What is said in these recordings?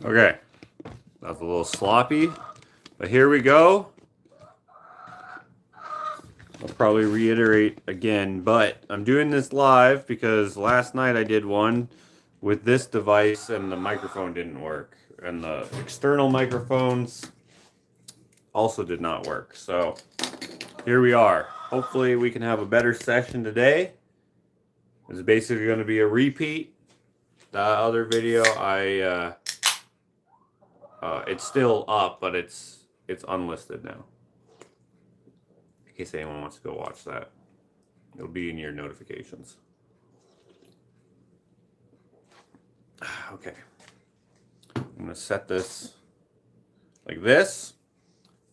Okay, that was a little sloppy, but here we go. I'll probably reiterate again, but I'm doing this live because last night I did one with this device and the microphone didn't work. And the external microphones also did not work. So here we are. Hopefully we can have a better session today. It's basically going to be a repeat. The other video, it's still up, but it's unlisted now. In case anyone wants to go watch that, it'll be in your notifications. Okay, I'm gonna set this like this.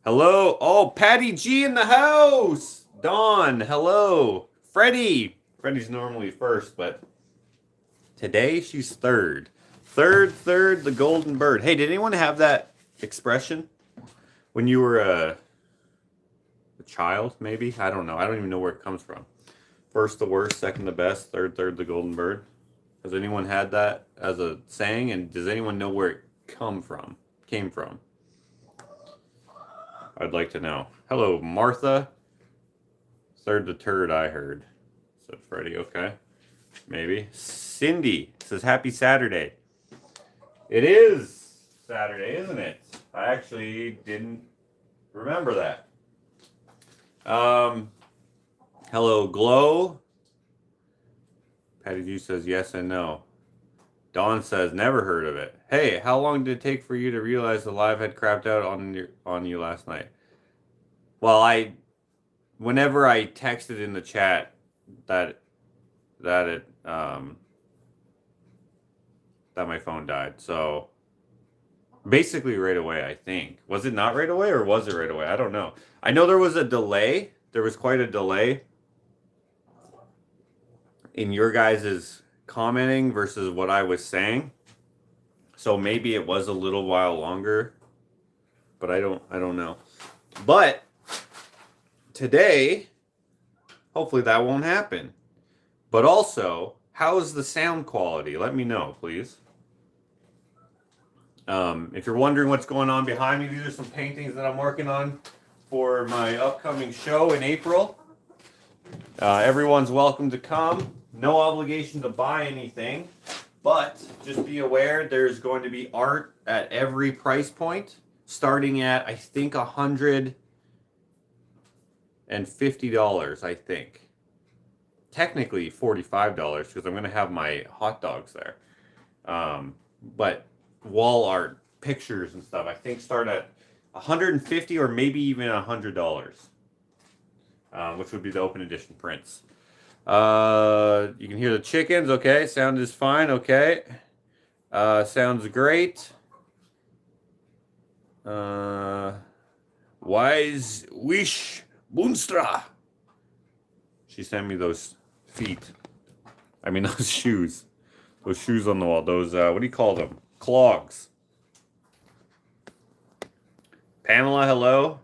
Hello, oh, Patty G in the house. Dawn, hello. Freddie's normally first, but today she's third. Third, the golden bird. Hey, did anyone have that expression when you were a child, maybe? I don't know. I don't even know where it comes from. First the worst, second the best, third the golden bird. Has anyone had that as a saying? And does anyone know where it came from? I'd like to know. Hello, Martha. Third the turd, I heard. Said Freddie, okay. Maybe. Cindy says, happy Saturday. It is Saturday, isn't it? I actually didn't remember that. Hello, Glow. Patty G says yes and no. Dawn says never heard of it. Hey, how long did it take for you to realize the live had crapped out on you last night? Well, whenever I texted in the chat that my phone died. So basically right away, I think. Was it not right away or was it right away? I don't know. I know there was a delay. There was quite a delay in your guys' commenting versus what I was saying. So maybe it was a little while longer, but I don't know. But today, hopefully that won't happen. But also, how's the sound quality? Let me know, please. If you're wondering what's going on behind me, these are some paintings that I'm working on for my upcoming show in April. Everyone's welcome to come. No obligation to buy anything, but just be aware there's going to be art at every price point, starting at, I think, $150, I think. Technically $45 because I'm going to have my hot dogs there. But wall art, pictures and stuff, I think start at $150 or maybe even $100, which would be the open edition prints. You can hear the chickens. Okay, sound is fine. Okay, sounds great. Wise wish Boonstra. She sent me those feet. I mean those shoes. Those shoes on the wall. Those what do you call them? Clogs. Pamela, hello.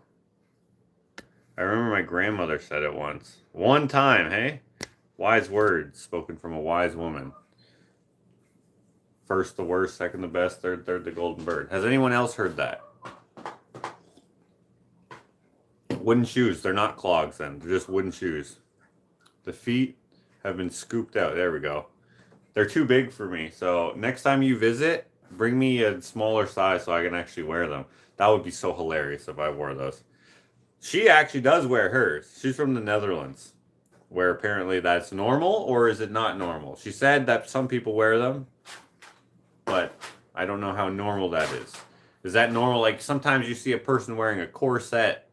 I remember my grandmother said it once. One time, hey? Wise words spoken from a wise woman. First the worst, second the best, third the golden bird. Has anyone else heard that? Wooden shoes. They're not clogs then. They're just wooden shoes. The feet have been scooped out. There we go. They're too big for me. So next time you visit, bring me a smaller size so I can actually wear them. That would be so hilarious if I wore those. She actually does wear hers. She's from the Netherlands, where apparently that's normal, or is it not normal? She said that some people wear them, but I don't know how normal that is. Is that normal? Like sometimes you see a person wearing a corset,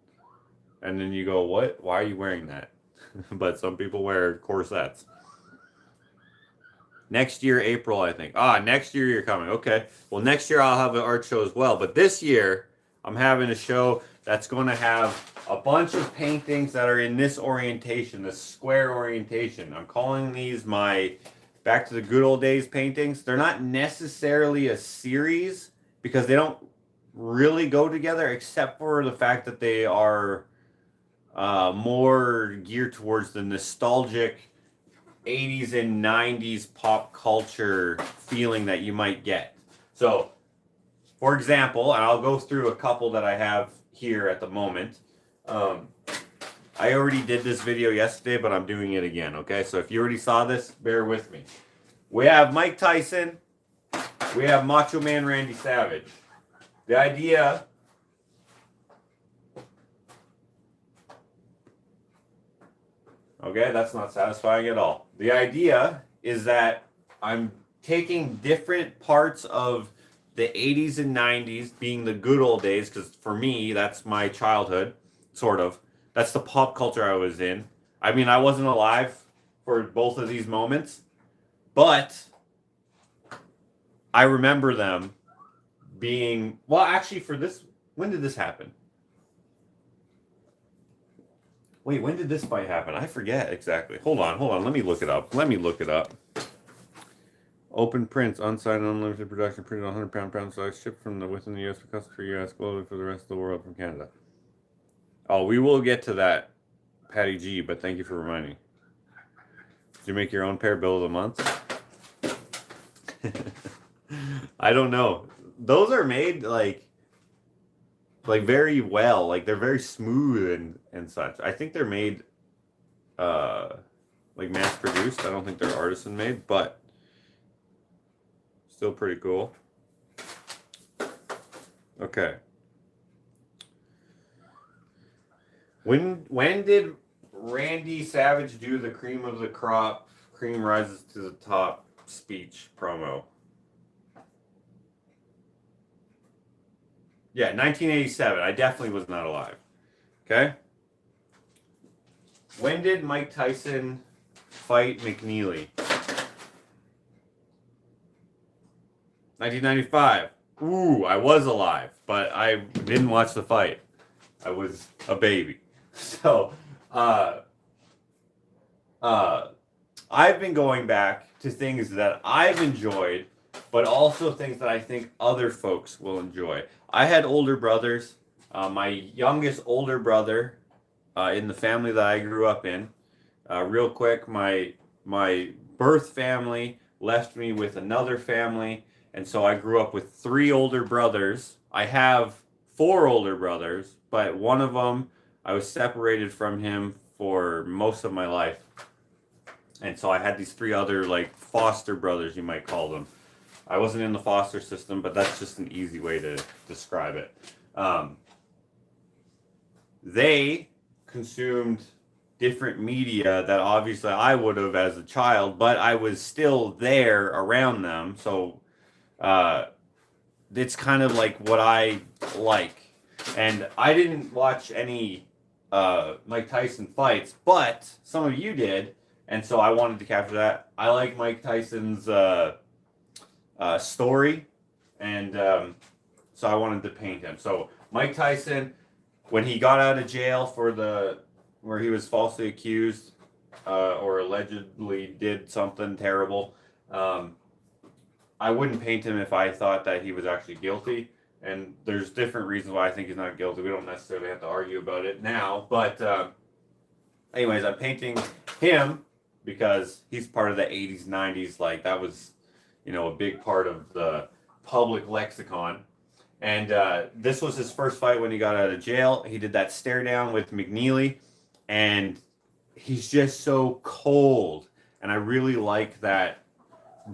and then you go, what? Why are you wearing that? But some people wear corsets. Next year, April, I think. Next year you're coming. Okay. Well, next year I'll have an art show as well. But this year, I'm having a show that's going to have a bunch of paintings that are in this orientation, this square orientation. I'm calling these my Back to the Good Old Days paintings. They're not necessarily a series because they don't really go together except for the fact that they are more geared towards the nostalgic 80s and 90s pop culture feeling that you might get. So For example, and I'll go through a couple that I have here at the moment. I already did this video yesterday, but I'm doing it again, okay? So if you already saw this, bear with me. We have Mike Tyson. We have Macho Man Randy Savage. The idea... Okay, that's not satisfying at all. The idea is that I'm taking different parts of the 80s and 90s, being the good old days, because for me, that's my childhood, sort of. That's the pop culture I was in. I mean, I wasn't alive for both of these moments, but I remember them being... Well, actually, for this... When did this happen? Wait, when did this fight happen? I forget exactly. Hold on. Let me look it up. Open prints, unsigned, unlimited production, printed on 100 pound size, shipped from within the U.S. for custom for U.S. globally for the rest of the world from Canada. Oh, we will get to that, Patty G, but thank you for reminding. Did you make your own pair bill of the month? I don't know. Those are made like very well. Like they're very smooth and such. I think they're made like mass produced. I don't think they're artisan made, but still pretty cool. Okay. When did Randy Savage do the cream of the crop, cream rises to the top speech promo? Yeah, 1987. I definitely was not alive. Okay? When did Mike Tyson fight McNeely? 1995. Ooh, I was alive, but I didn't watch the fight. I was a baby. So, I've been going back to things that I've enjoyed, but also things that I think other folks will enjoy. I had older brothers. My youngest older brother in the family that I grew up in. Real quick, my birth family left me with another family, and so I grew up with 3 older brothers. I have 4 older brothers, but one of them, I was separated from him for most of my life. And so I had these 3 other, like, foster brothers, you might call them. I wasn't in the foster system, but that's just an easy way to describe it. They consumed different media that obviously I would have as a child, but I was still there around them. So it's kind of like what I like. And I didn't watch any Mike Tyson fights, but some of you did. And so I wanted to capture that. I like Mike Tyson's story, and so I wanted to paint him. So Mike Tyson, when he got out of jail for where he was falsely accused or allegedly did something terrible, I wouldn't paint him if I thought that he was actually guilty. And there's different reasons why I think he's not guilty. We don't necessarily have to argue about it now. But anyways, I'm painting him because he's part of the 80s, 90s. Like, that was, a big part of the public lexicon. And this was his first fight when he got out of jail. He did that stare down with McNeely. And he's just so cold. And I really like that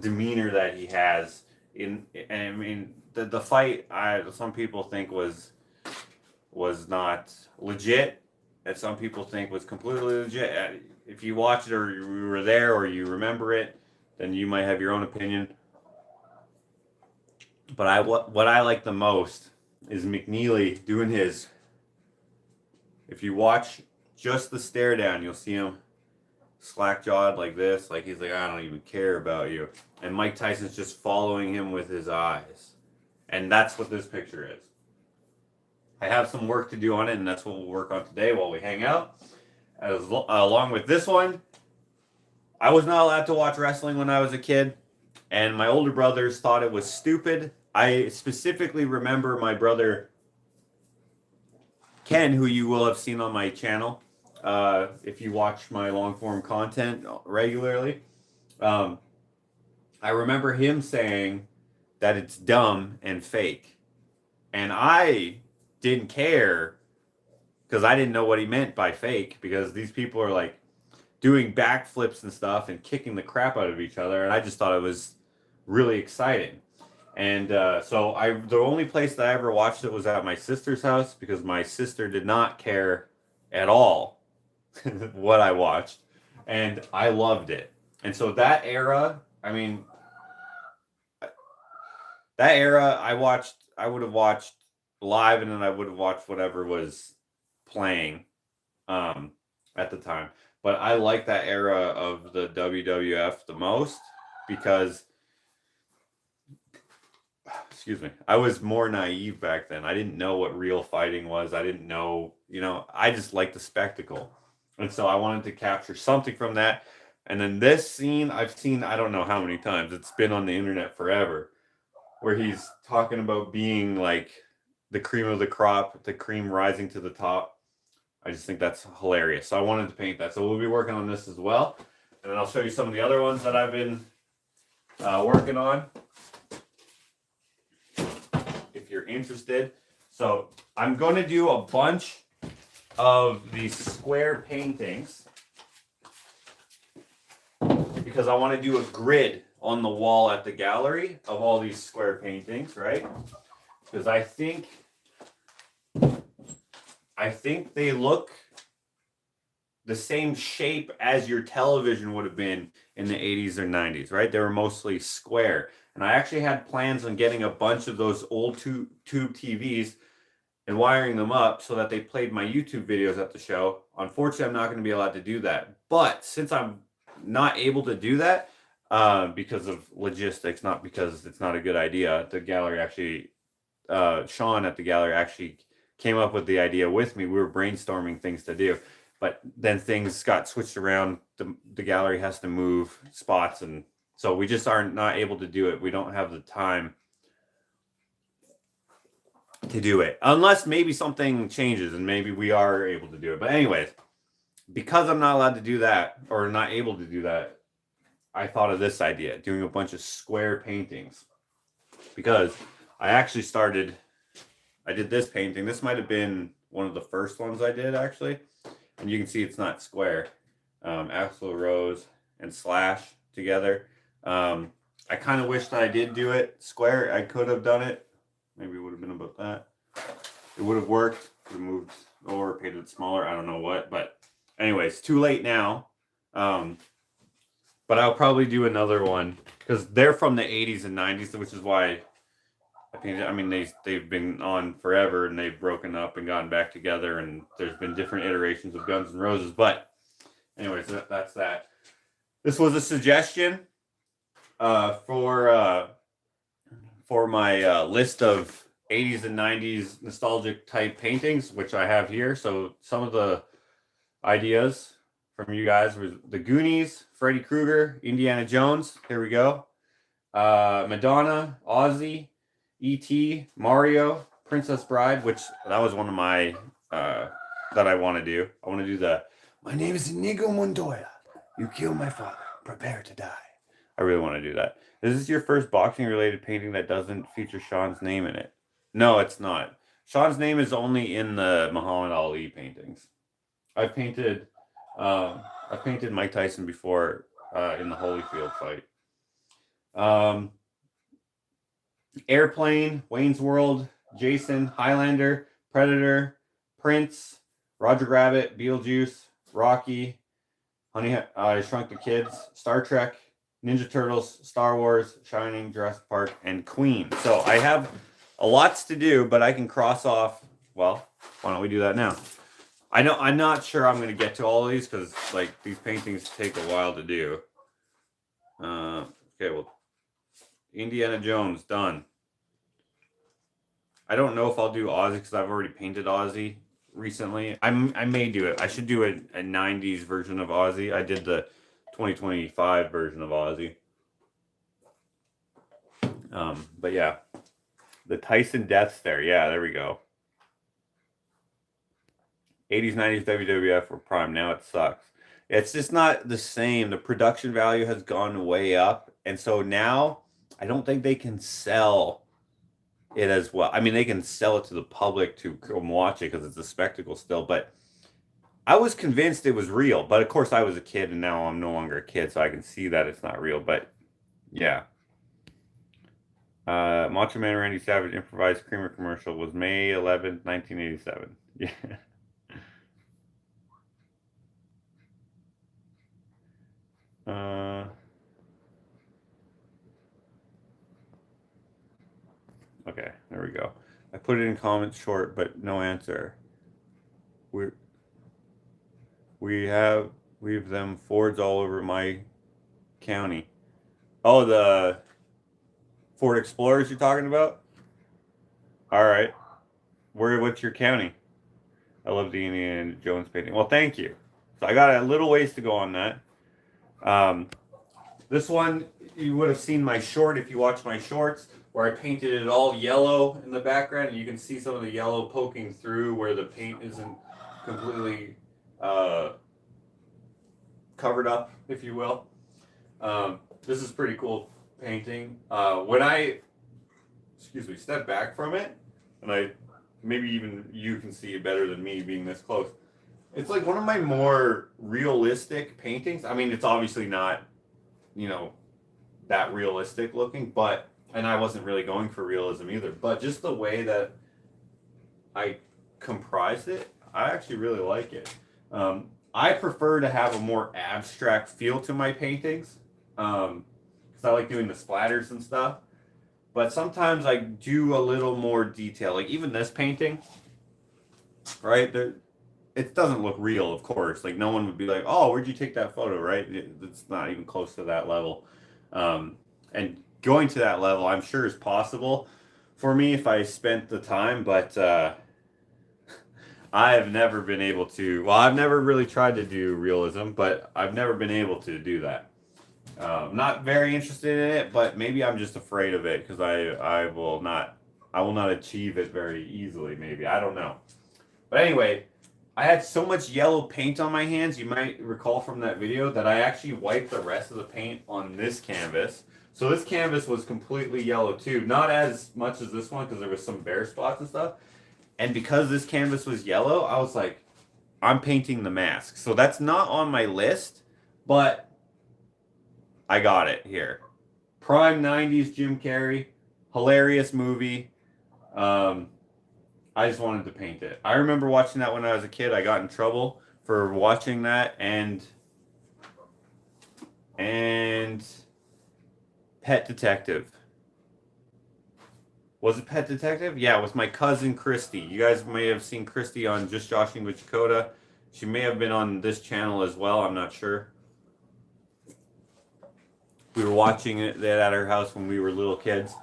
demeanor that he has. And I mean, the fight, some people think was not legit, and some people think was completely legit. If you watch it or you were there or you remember it, then you might have your own opinion. But what I like the most is McNeely doing his. If you watch just the stare down, you'll see him slack-jawed like this, like he's like, I don't even care about you. And Mike Tyson's just following him with his eyes. And that's what this picture is. I have some work to do on it, and that's what we'll work on today while we hang out. Along with this one, I was not allowed to watch wrestling when I was a kid, and my older brothers thought it was stupid. I specifically remember my brother Ken, who you will have seen on my channel if you watch my long-form content regularly. I remember him saying that it's dumb and fake. And I didn't care because I didn't know what he meant by fake, because these people are like doing backflips and stuff and kicking the crap out of each other. And I just thought it was really exciting. And so the only place that I ever watched it was at my sister's house, because my sister did not care at all what I watched, and I loved it. And so that era, I mean, that era, I would have watched live, and then I would have watched whatever was playing um, at the time. But I like that era of the WWF the most because, excuse me, I was more naive back then. I didn't know what real fighting was. I didn't know, I just liked the spectacle. And so I wanted to capture something from that. And then this scene I've seen, I don't know how many times. It's been on the internet forever, where he's talking about being like the cream of the crop, the cream rising to the top. I just think that's hilarious. So I wanted to paint that. So we'll be working on this as well. And then I'll show you some of the other ones that I've been working on, if you're interested. So I'm going to do a bunch of these square paintings because I want to do a grid on the wall at the gallery of all these square paintings, right? Because I think they look the same shape as your television would have been in the 80s or 90s, right? They were mostly square. And I actually had plans on getting a bunch of those old tube TVs and wiring them up so that they played my YouTube videos at the show. Unfortunately, I'm not going to be allowed to do that. But since I'm not able to do that because of logistics, not because it's not a good idea, the gallery actually, Sean at the gallery actually came up with the idea with me. We were brainstorming things to do, but then things got switched around. The gallery has to move spots, and so we just are not able to do it. We don't have the time to do it, unless maybe something changes and maybe we are able to do it. But anyways, because I'm not allowed to do that, or not able to do that, I thought of this idea, doing a bunch of square paintings, because I did this painting. This might have been one of the first ones I did, actually. And you can see it's not square. Axl Rose and Slash together. I kind of wish that I did do it square. I could have done it. Maybe it would have been about that. It would have worked. Could have moved or painted it smaller. I don't know what. But anyways, too late now. But I'll probably do another one because they're from the 80s and 90s, which is why I mean, they've been on forever, and they've broken up and gotten back together, and there's been different iterations of Guns N' Roses. But anyways, that's that. This was a suggestion for my list of 80s and 90s nostalgic type paintings, which I have here. So some of the ideas from you guys was the Goonies, Freddy Krueger, Indiana Jones. Here we go. Madonna, Ozzy, E.T., Mario, Princess Bride, which that was one of my that I want to do. I want to do my name is Inigo Montoya. You killed my father. Prepare to die. I really want to do that. Is this your first boxing related painting that doesn't feature Sean's name in it? No, it's not. Sean's name is only in the Muhammad Ali paintings. I've painted Mike Tyson before in the Holyfield fight. Airplane, Wayne's World, Jason, Highlander, Predator, Prince, Roger Rabbit, Beetlejuice, Rocky, Honey, I Shrunk the Kids, Star Trek, Ninja Turtles, Star Wars, Shining, Jurassic Park, and Queen. So I have a lots to do, but I can cross off. Well, why don't we do that now? I'm not sure I'm going to get to all of these because like these paintings take a while to do. Okay, well, Indiana Jones, done. I don't know if I'll do Ozzy because I've already painted Ozzy recently. I may do it. I should do a 90s version of Ozzy. I did the 2025 version of Ozzy. But yeah, the Tyson Death Stare. Yeah, there we go. 80s, 90s WWF were prime. Now it sucks. It's just not the same. The production value has gone way up. And so now I don't think they can sell it as well. I mean, they can sell it to the public to come watch it because it's a spectacle still, but I was convinced it was real. But of course, I was a kid, and now I'm no longer a kid, so I can see that it's not real. But yeah. Macho Man Randy Savage improvised creamer commercial was May 11th, 1987. Yeah. Uh, okay, there we go. I put it in comments short, but no answer. We we have we've them Fords all over my county. Oh, the Ford Explorers you're talking about? All right. What's your county? I love the Indiana Jones painting. Well, thank you. So I got a little ways to go on that. Um, this one, you would have seen my short if you watched my shorts, where I painted it all yellow in the background, and you can see some of the yellow poking through where the paint isn't completely covered up, if you will. This is pretty cool painting. When I, step back from it, and maybe even you can see it better than me being this close. It's like one of my more realistic paintings. I mean, it's obviously not, that realistic looking, and I wasn't really going for realism either, but just the way that I comprised it, I actually really like it. I prefer to have a more abstract feel to my paintings, because I like doing the splatters and stuff. But sometimes I do a little more detail. Like even this painting, right? It doesn't look real, of course. Like no one would be like, "Oh, where'd you take that photo?" Right? It's not even close to that level. And going to that level, I'm sure is possible for me if I spent the time. But I have never been able to. Well, I've never really tried to do realism, but I've never been able to do that. Not very interested in it, but maybe I'm just afraid of it because I will not achieve it very easily. Maybe I don't know. But anyway, I had so much yellow paint on my hands. You might recall from that video that I actually wiped the rest of the paint on this canvas. So this canvas was completely yellow too. Not as much as this one because there was some bare spots and stuff. And because this canvas was yellow, I was like, I'm painting the mask. So that's not on my list, but I got it here. Prime 90s Jim Carrey. Hilarious movie. I just wanted to paint it. I remember watching that when I was a kid. I got in trouble for watching that and Pet Detective. Was it Pet Detective? Yeah, with my cousin Christy. You guys may have seen Christy on Just Joshing with Dakota. She may have been on this channel as well. I'm not sure. We were watching it at her house when we were little kids.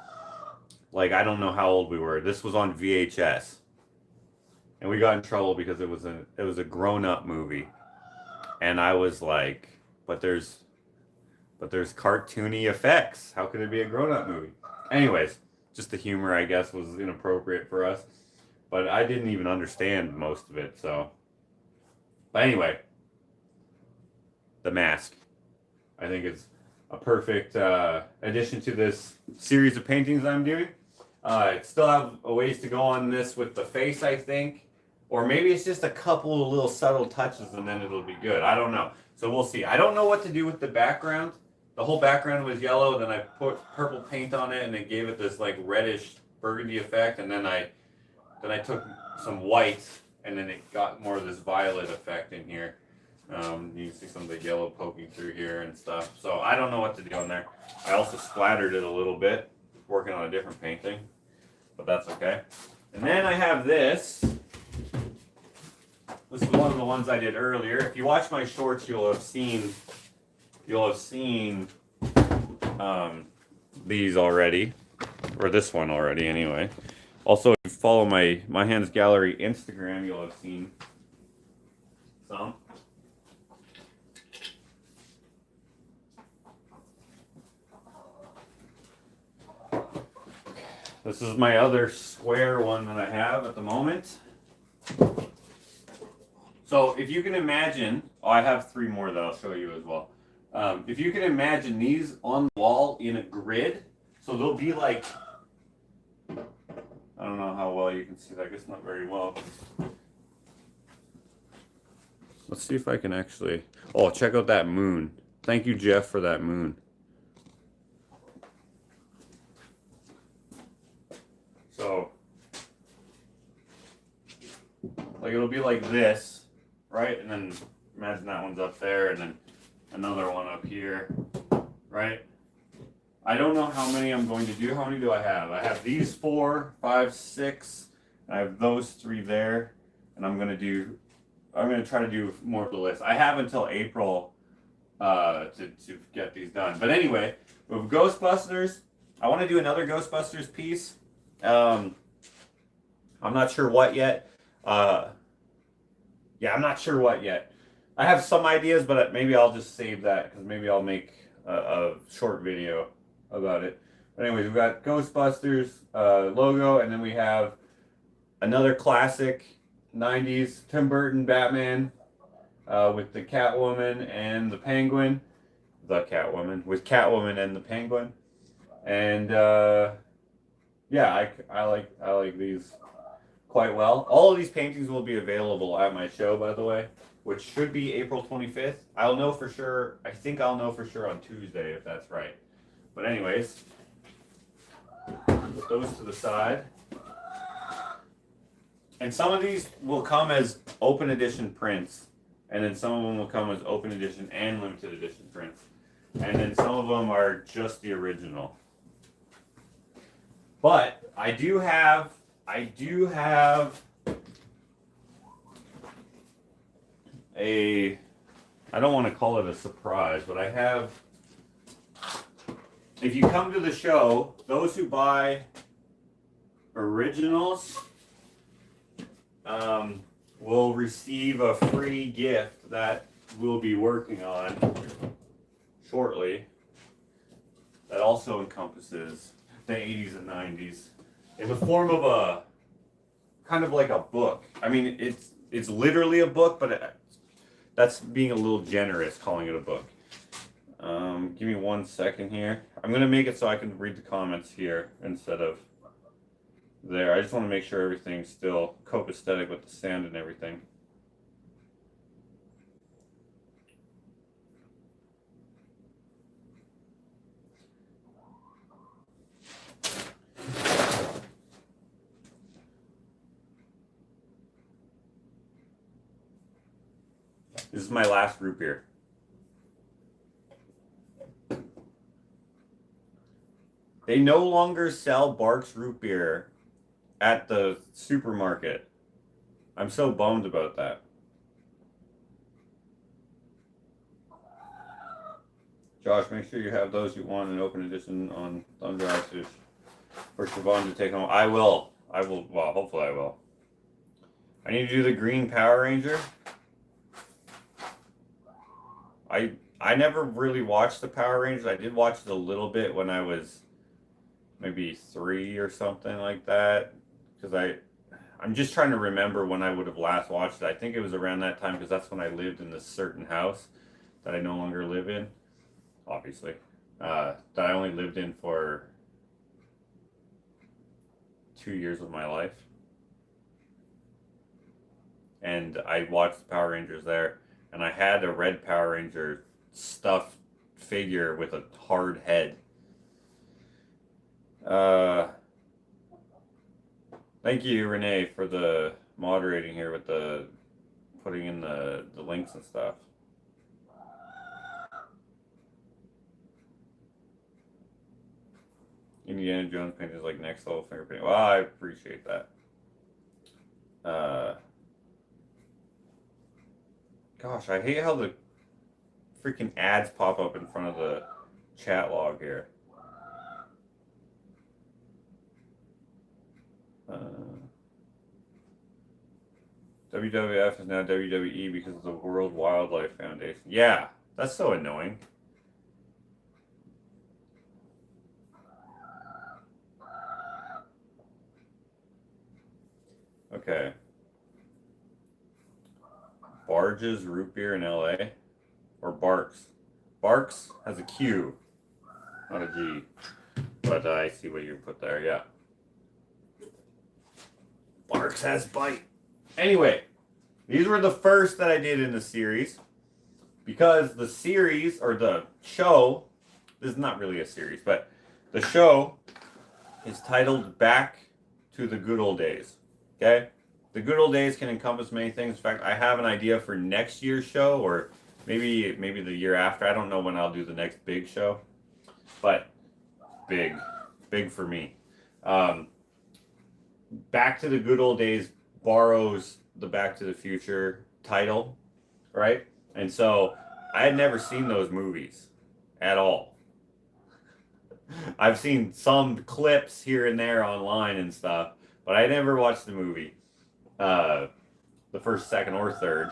Like, I don't know how old we were. This was on VHS. And we got in trouble because it was a grown-up movie. And I was like, but there's cartoony effects. How could it be a grown-up movie? Anyways, just the humor, I guess, was inappropriate for us. But I didn't even understand most of it, so. But anyway, The Mask. I think it's a perfect addition to this series of paintings I'm doing. I still have a ways to go on this with the face, I think. Or maybe it's just a couple of little subtle touches and then it'll be good. I don't know. So we'll see. I don't know what to do with the background. The whole background was yellow, then I put purple paint on it and it gave it this like reddish burgundy effect, and then I took some white and then it got more of this violet effect in here. You can see some of the yellow poking through here and stuff. So I don't know what to do on there. I also splattered it a little bit, working on a different painting, but that's okay. And then I have this. This is one of the ones I did earlier. If you watch my shorts, you'll have seen these already, or this one already anyway. Also, if you follow my Hands Gallery Instagram, you'll have seen some. This is my other square one that I have at the moment. So if you can imagine, I have three more that I'll show you as well. If you can imagine these on the wall in a grid, so they'll be like I don't know how well you can see that. I guess not very well. Let's see if I can actually... Oh, check out that moon. Thank you, Jeff, for that moon. So, like, it'll be like this, right? And then imagine that one's up there, and then another one up here, right? I don't know how many I'm going to do. How many do I have? I have these 4, 5, 6. I have those 3 there, and I'm gonna try to do more of the list. I have until April to get these done. But anyway, with Ghostbusters, I want to do another Ghostbusters piece. I'm not sure what yet. Yeah, I'm not sure what yet. I have some ideas, but maybe I'll just save that because maybe I'll make a short video about it. But anyways, we've got Ghostbusters logo, and then we have another classic 90s Tim Burton Batman with the Catwoman and the Penguin. The Catwoman with Catwoman and the Penguin. And yeah, I like these quite well. All of these paintings will be available at my show, by the way, which should be April 25th. I'll know for sure. I think I'll know for sure on Tuesday if that's right. But anyways, put those to the side. And some of these will come as open edition prints, and then some of them will come as open edition and limited edition prints. And then some of them are just the original. But I do have a, I don't want to call it a surprise, but I have, if you come to the show, those who buy originals will receive a free gift that we'll be working on shortly that also encompasses the 80s and 90s in the form of a kind of like a book. I mean, it's literally a book, but that's being a little generous calling it a book. Give me 1 second here. I'm gonna make it so I can read the comments here instead of there. I just want to make sure everything's still copacetic with the sand and everything. This is my last root beer. They no longer sell Barks root beer at the supermarket. I'm so bummed about that. Josh, make sure you have those you want in open edition on thumb drive for Siobhan to take home. I will. Well, hopefully I will. I need to do the green Power Ranger. I never really watched the Power Rangers. I did watch it a little bit when I was maybe 3 or something like that. Because I'm just trying to remember when I would have last watched it. I think it was around that time because that's when I lived in this certain house that I no longer live in, obviously. That I only lived in for 2 years of my life. And I watched the Power Rangers there. And I had a red Power Ranger stuffed figure with a hard head. Thank you, Renee, for the moderating here with the putting in the links and stuff. Indiana Jones painting is like next level finger painting. Well, I appreciate that. Gosh, I hate how the freaking ads pop up in front of the chat log here. WWF is now WWE because of the World Wildlife Foundation. Yeah, that's so annoying. Okay. Barges root beer in LA? Or Barks? Barks has a Q, not a G. But I see what you put there, yeah. Barks has bite. Anyway, these were the first that I did in the series. Because the series, or the show, this is not really a series, but the show is titled Back to the Good Old Days. Okay? The good old days can encompass many things. In fact, I have an idea for next year's show, or maybe the year after. I don't know when I'll do the next big show. But big for me. Back to the Good Old Days borrows the Back to the Future title, right? And so I had never seen those movies at all. I've seen some clips here and there online and stuff, but I never watched the movie, the first, second, or third.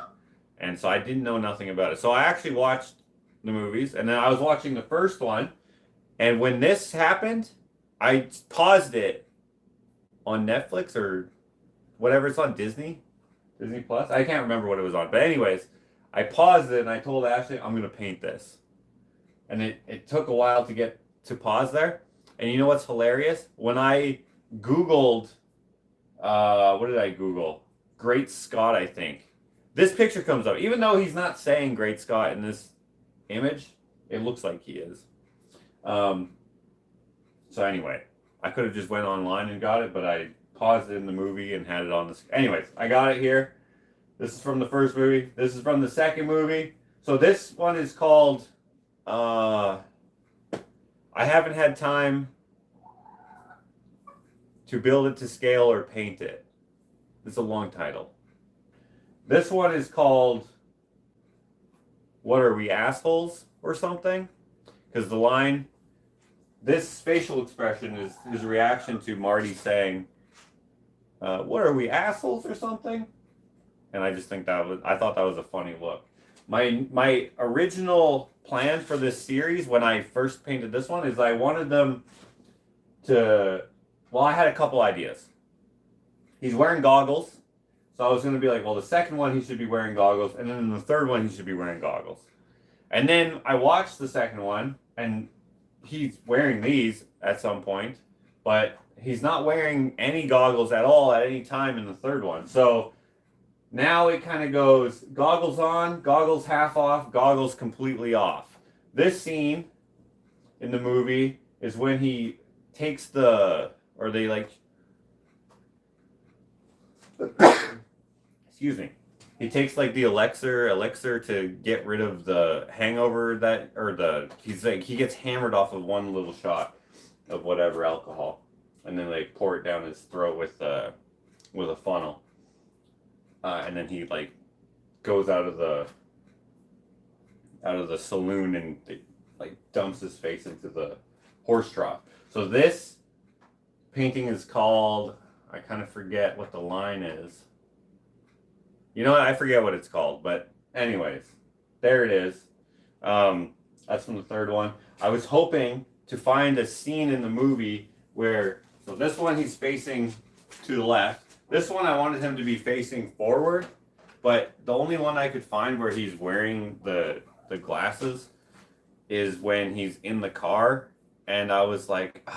And so I didn't know nothing about it. So I actually watched the movies, and then I was watching the first one. And when this happened, I paused it on Netflix or whatever it's on, Disney Plus. I can't remember what it was on. But anyways, I paused it and I told Ashley, I'm going to paint this. And it took a while to get to pause there. And you know what's hilarious? When I Googled, what did I Google? Great Scott, I think. This picture comes up. Even though he's not saying Great Scott in this image, it looks like he is. So anyway, I could have just went online and got it, but I paused it in the movie and had it on the... Anyways, I got it here. This is from the first movie. This is from the second movie. So this one is called... I haven't had time to build it to scale or paint it. It's a long title. This one is called... What are we, assholes? Or something? Because the line... This facial expression is his reaction to Marty saying, what are we, assholes or something? And I just think I thought that was a funny look. My original plan for this series when I first painted this one is I wanted them to, well, I had a couple ideas. He's wearing goggles. So I was going to be like, well, the second one he should be wearing goggles, and then in the third one he should be wearing goggles. And then I watched the second one, and he's wearing these at some point, but he's not wearing any goggles at all at any time in the third one. So now it kind of goes goggles on, goggles half off, goggles completely off. This scene in the movie is when he takes excuse me. He takes like the elixir to get rid of the hangover he gets hammered off of one little shot of whatever alcohol, and then they pour it down his throat with a funnel, and then he like goes out of the saloon and like dumps his face into the horse trough. So this painting is called, I kind of forget what the line is. You know what? I forget what it's called, but anyways, there it is. That's from the third one. I was hoping to find a scene in the movie where, so this one he's facing to the left. This one I wanted him to be facing forward, but the only one I could find where he's wearing the glasses is when he's in the car, and I was like,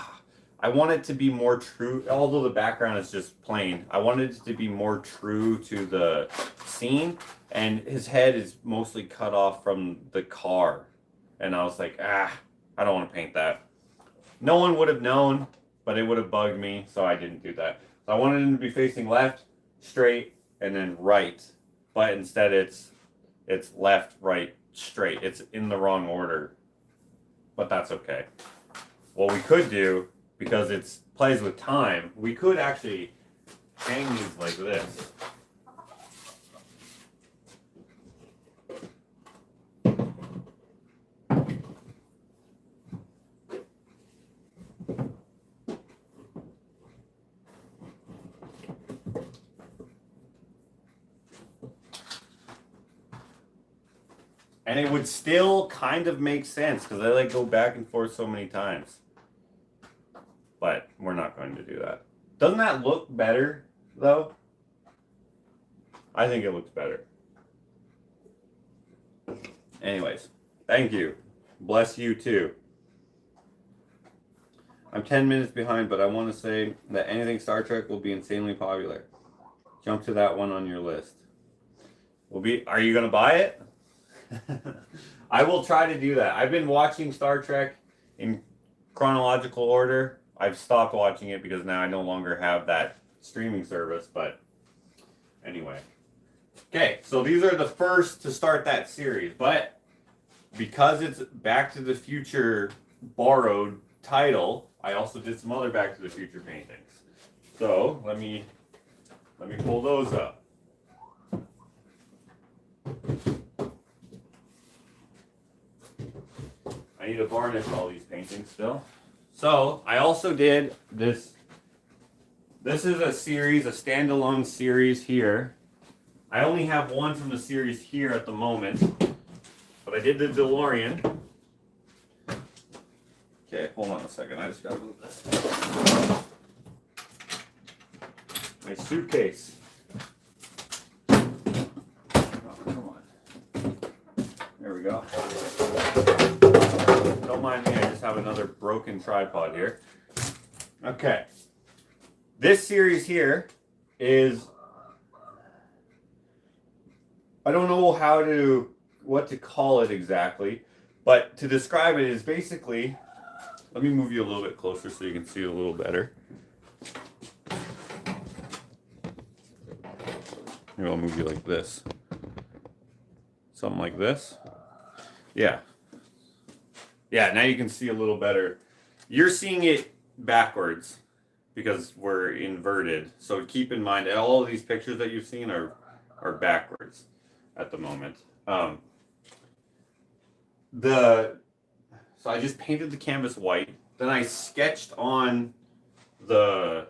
I want it to be more true, although the background is just plain. I wanted it to be more true to the scene, and his head is mostly cut off from the car. And I was like, I don't want to paint that. No one would have known, but it would have bugged me, so I didn't do that. So I wanted him to be facing left, straight, and then right. But instead it's left, right, straight. It's in the wrong order. But that's okay. What we could do, because it plays with time, we could actually hang these like this. And it would still kind of make sense because I like go back and forth so many times. But we're not going to do that. Doesn't that look better, though? I think it looks better. Anyways, thank you. Bless you, too. I'm 10 minutes behind, but I want to say that anything Star Trek will be insanely popular. Jump to that one on your list. Are you gonna buy it? I will try to do that. I've been watching Star Trek in chronological order. I've stopped watching it because now I no longer have that streaming service, but anyway. Okay, so these are the first to start that series, but because it's Back to the Future borrowed title, I also did some other Back to the Future paintings. So let me pull those up. I need to varnish all these paintings still. So I also did this. This is a series, a standalone series here. I only have one from the series here at the moment, but I did the DeLorean. Okay, hold on a second. I just gotta move this. My suitcase. Oh, come on. There we go. Don't mind me, I just have another broken tripod here. Okay. This series here is, I don't know what to call it exactly, but to describe it is basically, let me move you a little bit closer so you can see it a little better. Maybe I'll move you like this. Something like this. Yeah. Yeah, now you can see a little better. You're seeing it backwards because we're inverted. So keep in mind that all of these pictures that you've seen are backwards at the moment. So I just painted the canvas white. Then I sketched on the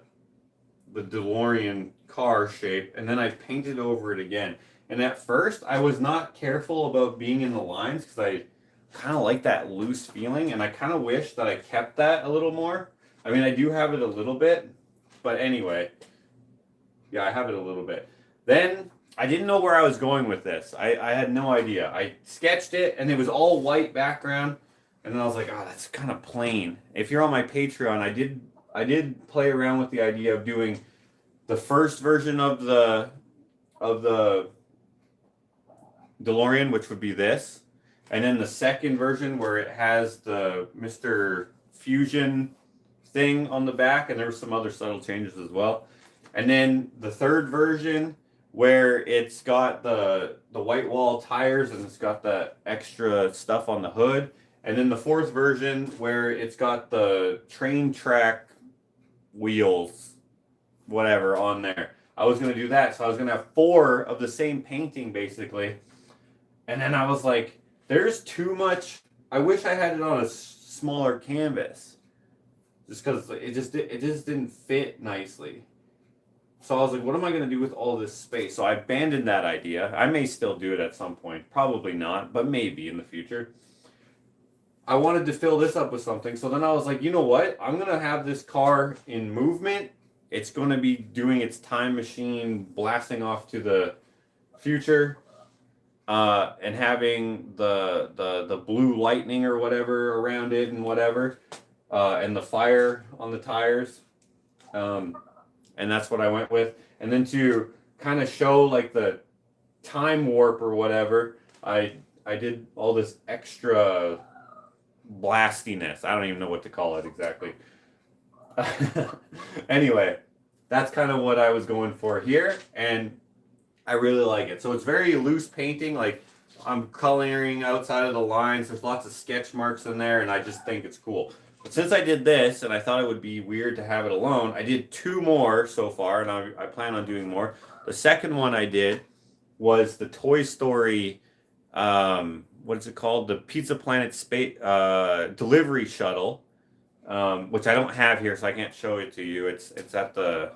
DeLorean car shape, and then I painted over it again. And at first, I was not careful about being in the lines because I kind of like that loose feeling, and I kind of wish that I kept that a little more. I mean, I do have it a little bit, but anyway, yeah, I have it a little bit. Then I didn't know where I was going with this. I had no idea. I sketched it, and it was all white background, and then I was like, oh, that's kind of plain. If you're on my Patreon, I did play around with the idea of doing the first version of the DeLorean, which would be this, and then the second version where it has the Mr. Fusion thing on the back, and there were some other subtle changes as well. And then the third version where it's got the white wall tires and it's got the extra stuff on the hood. And then the fourth version where it's got the train track wheels, whatever, on there. I was going to do that. So I was going to have 4 of the same painting, basically. And then I was like, there's too much. I wish I had it on a smaller canvas. Just because it just didn't fit nicely. So I was like, what am I going to do with all this space? So I abandoned that idea. I may still do it at some point. Probably not, but maybe in the future. I wanted to fill this up with something. So then I was like, you know what? I'm going to have this car in movement. It's going to be doing its time machine, blasting off to the future, and having the blue lightning or whatever around it and whatever, and the fire on the tires. And that's what I went with. And then to kind of show like the time warp or whatever, I did all this extra blastiness. I don't even know what to call it exactly. Anyway, that's kind of what I was going for here, and I really like it. So it's very loose painting, like I'm coloring outside of the lines. There's lots of sketch marks in there, and I just think it's cool. But since I did this, and I thought it would be weird to have it alone, I did 2 more so far, and I plan on doing more. The second one I did was the Toy Story, what is it called? The Pizza Planet space delivery shuttle. Which I don't have here, so I can't show it to you. It's at the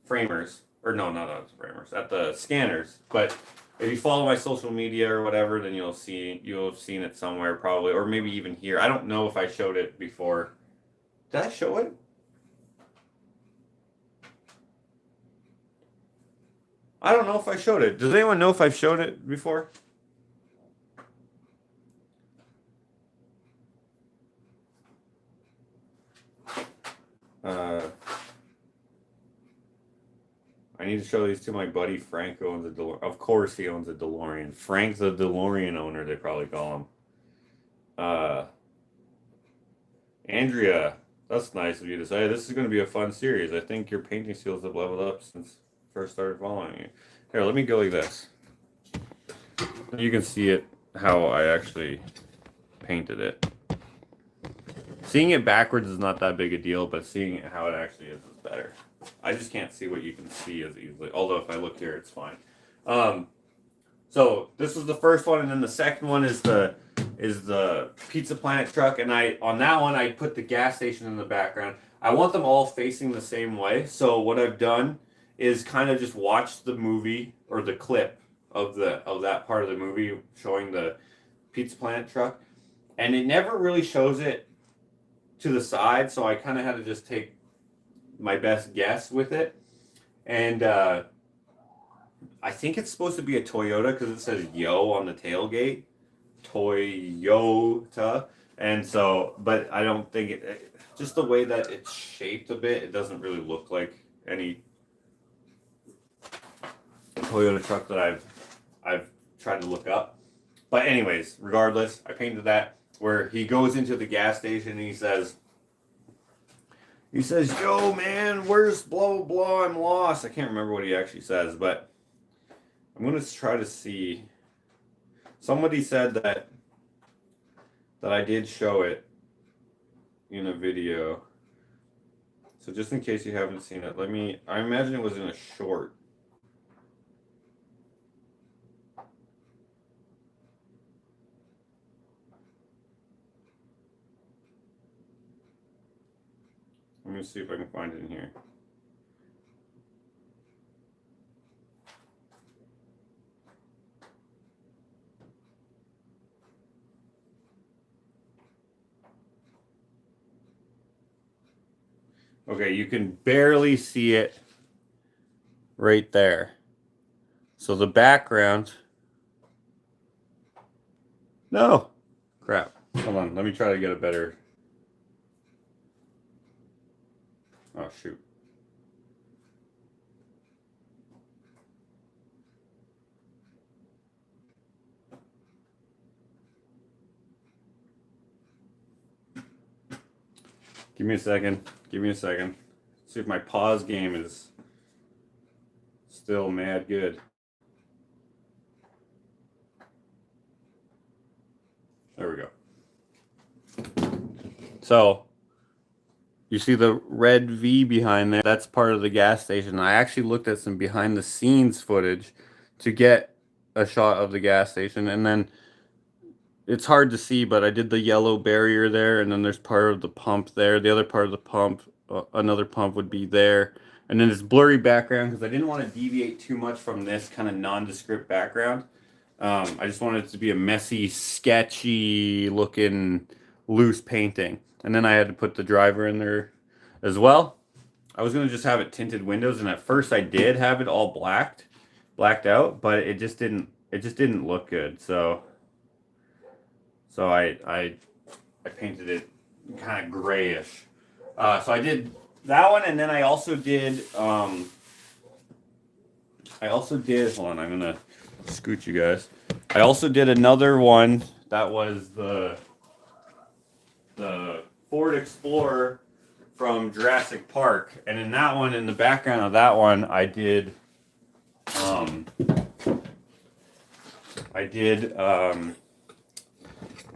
framers, or no, not at the framers, at the scanners. But if you follow my social media or whatever, then you'll have seen it somewhere probably, or maybe even here. I don't know if I showed it before. Did I show it? I don't know if I showed it. Does anyone know if I've showed it before? I need to show these to my buddy Frank, who owns a DeLorean. Of course he owns a DeLorean. Frank's the DeLorean owner, they probably call him. Andrea, that's nice of you to say. This is going to be a fun series. I think your painting skills have leveled up since first started following you. Here, let me go like this. You can see it, how I actually painted it. Seeing it backwards is not that big a deal, but seeing it how it actually is better. I just can't see what you can see as easily. Although if I look here, it's fine. So this was the first one, and then the second one is the Pizza Planet truck, and on that one I put the gas station in the background. I want them all facing the same way. So what I've done is kind of just watch the movie or the clip of that part of the movie showing the Pizza Planet truck, and it never really shows it to the side, so I kind of had to just take my best guess with it. And I think it's supposed to be a Toyota because it says Yo on the tailgate. Toyota. And so, but I don't think it, just the way that it's shaped a bit, it doesn't really look like any Toyota truck that I've tried to look up. But anyways, regardless, I painted that where he goes into the gas station and he says, yo, man, where's blah, blah, I'm lost. I can't remember what he actually says, but I'm going to try to see. Somebody said that I did show it in a video. So just in case you haven't seen it, I imagine it was in a short. Let me see if I can find it in here. Okay, you can barely see it right there. So the background. No. Crap. Hold on. Let me try to get a better. Oh, shoot. Give me a second. See if my pause game is still mad good. There we go. So, you see the red V behind there? That's part of the gas station. I actually looked at some behind the scenes footage to get a shot of the gas station, and then it's hard to see, but I did the yellow barrier there, and then there's part of the pump there. The other part of the pump, another pump would be there. And then this blurry background, because I didn't want to deviate too much from this kind of nondescript background. I just wanted it to be a messy, sketchy looking, loose painting. And then I had to put the driver in there as well. I was going to just have it tinted windows, and at first I did have it all blacked out, but it just didn't look good. So I painted it kind of grayish. So I did that one, and then I also did hold on, I'm gonna scoot you guys. I also did another one that was the Ford Explorer from Jurassic Park, and in that one, in the background of that one, I did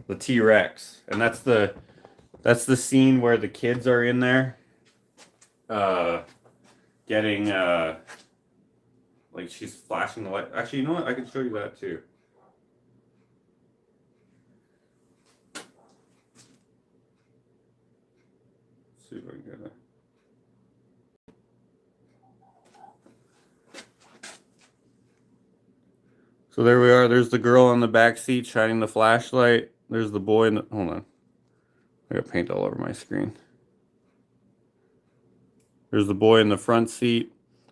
the T-Rex, and that's the scene where the kids are in there getting like she's flashing the light. Actually, you know what? I can show you that too. Let's see if I can get it. So there we are. There's the girl on the back seat shining the flashlight. There's the boy in the... Hold on. I got paint all over my screen. There's the boy in the front seat.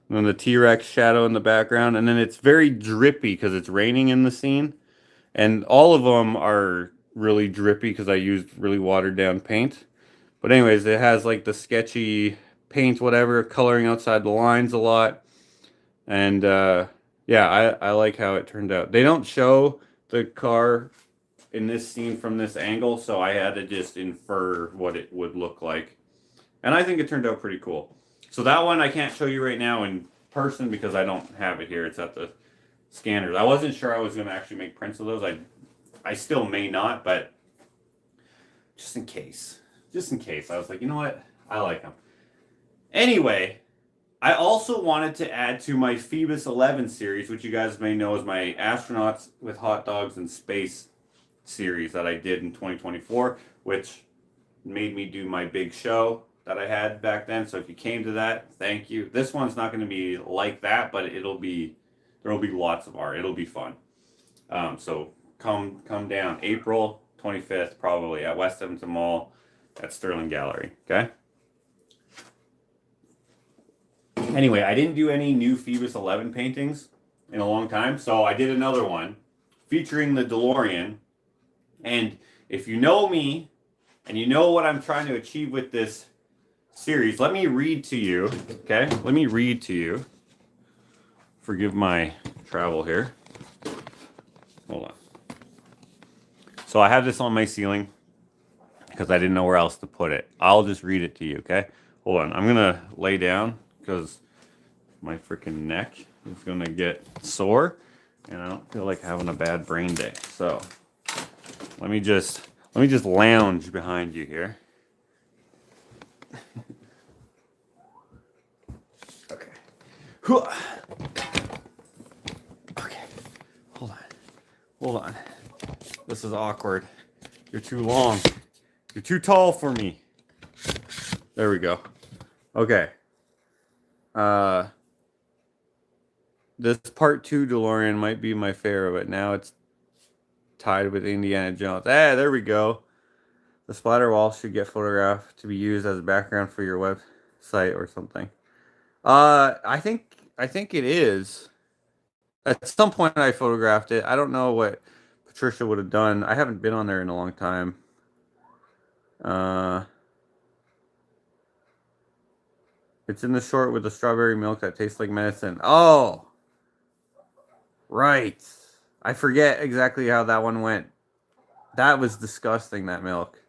And then the T-Rex shadow in the background. And then it's very drippy because it's raining in the scene. And all of them are really drippy because I used really watered down paint. But anyways, it has like the sketchy paint, whatever, coloring outside the lines a lot. And yeah, I like how it turned out. They don't show the car in this scene from this angle, so I had to just infer what it would look like. And I think it turned out pretty cool. So that one I can't show you right now in person because I don't have it here. It's at the scanners. I wasn't sure I was going to actually make prints of those. I still may not, but just in case. Just in case. I was like, you know what? I like them. Anyway, I also wanted to add to my Feebas 11 series, which you guys may know is my Astronauts with Hot Dogs in Space series that I did in 2024, which made me do my big show that I had back then. So if you came to that, thank you. This one's not going to be like that, but there will be lots of art. It'll be fun. So come down April 25th, probably at West Edmonton Mall at Sterling Gallery. Okay. Anyway, I didn't do any new Feebas 11 paintings in a long time, so I did another one featuring the DeLorean. And if you know me and you know what I'm trying to achieve with this series, let me read to you, okay? Let me read to you. Forgive my travel here. Hold on. So I have this on my ceiling because I didn't know where else to put it. I'll just read it to you, okay? Hold on. I'm going to lay down because my freaking neck is going to get sore and I don't feel like having a bad brain day. So let me just lounge behind you here. Okay. Okay. Hold on. This is awkward. You're too long. You're too tall for me. There we go. Okay. This part 2 DeLorean might be my favorite, but now it's tied with Indiana Jones. Ah, there we go. The splatter wall should get photographed to be used as a background for your website or something. I think it is. At some point I photographed it. I don't know what Patricia would have done. I haven't been on there in a long time. It's in the short with the strawberry milk that tastes like medicine. Oh, right. I forget exactly how that one went. That was disgusting, that milk.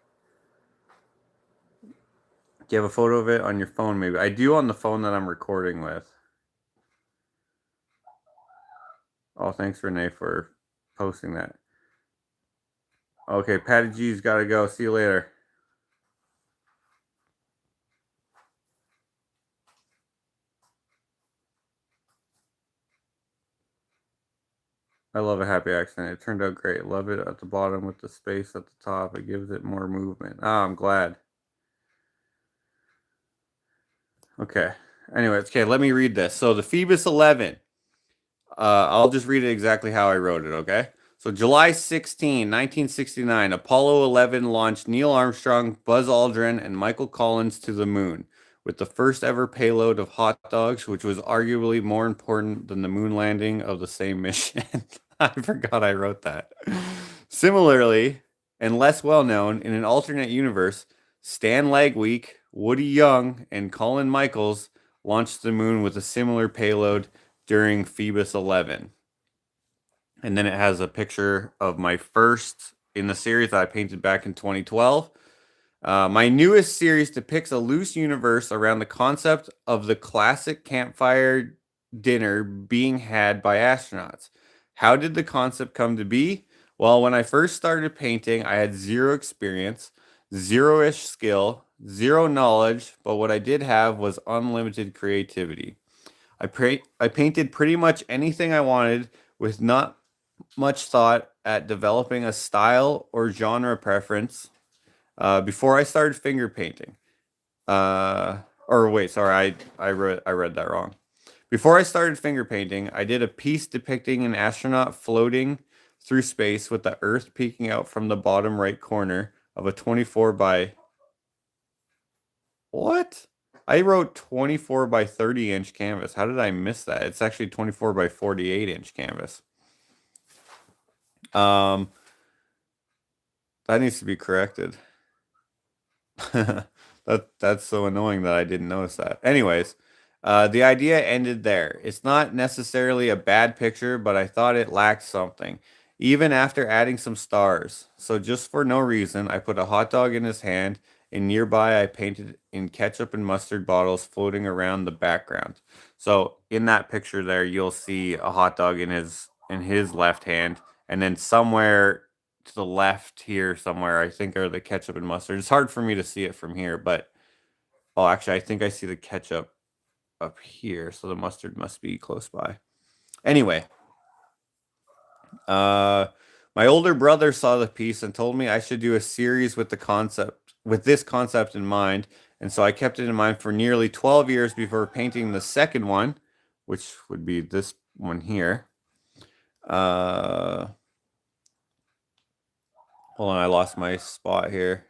Do you have a photo of it on your phone, maybe? I do on the phone that I'm recording with. Oh, thanks, Renee, for posting that. Okay, Patty G's got to go. See you later. I love a happy accident. It turned out great. Love it at the bottom with the space at the top. It gives it more movement. Oh, I'm glad. Okay. Anyways, okay, let me read this. So the Phoebus 11. I'll just read it exactly how I wrote it, okay? So July 16, 1969, Apollo 11 launched Neil Armstrong, Buzz Aldrin, and Michael Collins to the moon with the first ever payload of hot dogs, which was arguably more important than the moon landing of the same mission. I forgot I wrote that. Similarly, and less well known, in an alternate universe, Stan Lagweek, Woody Young, and Colin Michaels launched the moon with a similar payload during Phoebus 11. And then it has a picture of my first in the series that I painted back in 2012. My newest series depicts a loose universe around the concept of the classic campfire dinner being had by astronauts. How did the concept come to be? Well, when I first started painting, I had zero experience, zero-ish skill, zero knowledge, but what I did have was unlimited creativity. I painted pretty much anything I wanted with not much thought at developing a style or genre preference before I started finger painting. Or wait, sorry, I read that wrong. Before I started finger painting, I did a piece depicting an astronaut floating through space with the Earth peeking out from the bottom right corner of a 24 by... What? I wrote 24 by 30 inch canvas. How did I miss that? It's actually 24 by 48 inch canvas. That needs to be corrected. That's so annoying that I didn't notice that. Anyways, The idea ended there. It's not necessarily a bad picture, but I thought it lacked something, even after adding some stars. So, just for no reason, I put a hot dog in his hand, and nearby I painted in ketchup and mustard bottles floating around the background. So, in that picture there, you'll see a hot dog in his left hand, and then somewhere to the left here, somewhere, I think are the ketchup and mustard. It's hard for me to see it from here, but oh, actually, I think I see the ketchup up here, so the mustard must be close by. Anyway, uh, my older brother saw the piece and told me I should do a series with this concept in mind, and so I kept it in mind for nearly 12 years before painting the second one, which would be this one here. Uh, Hold on, I lost my spot here.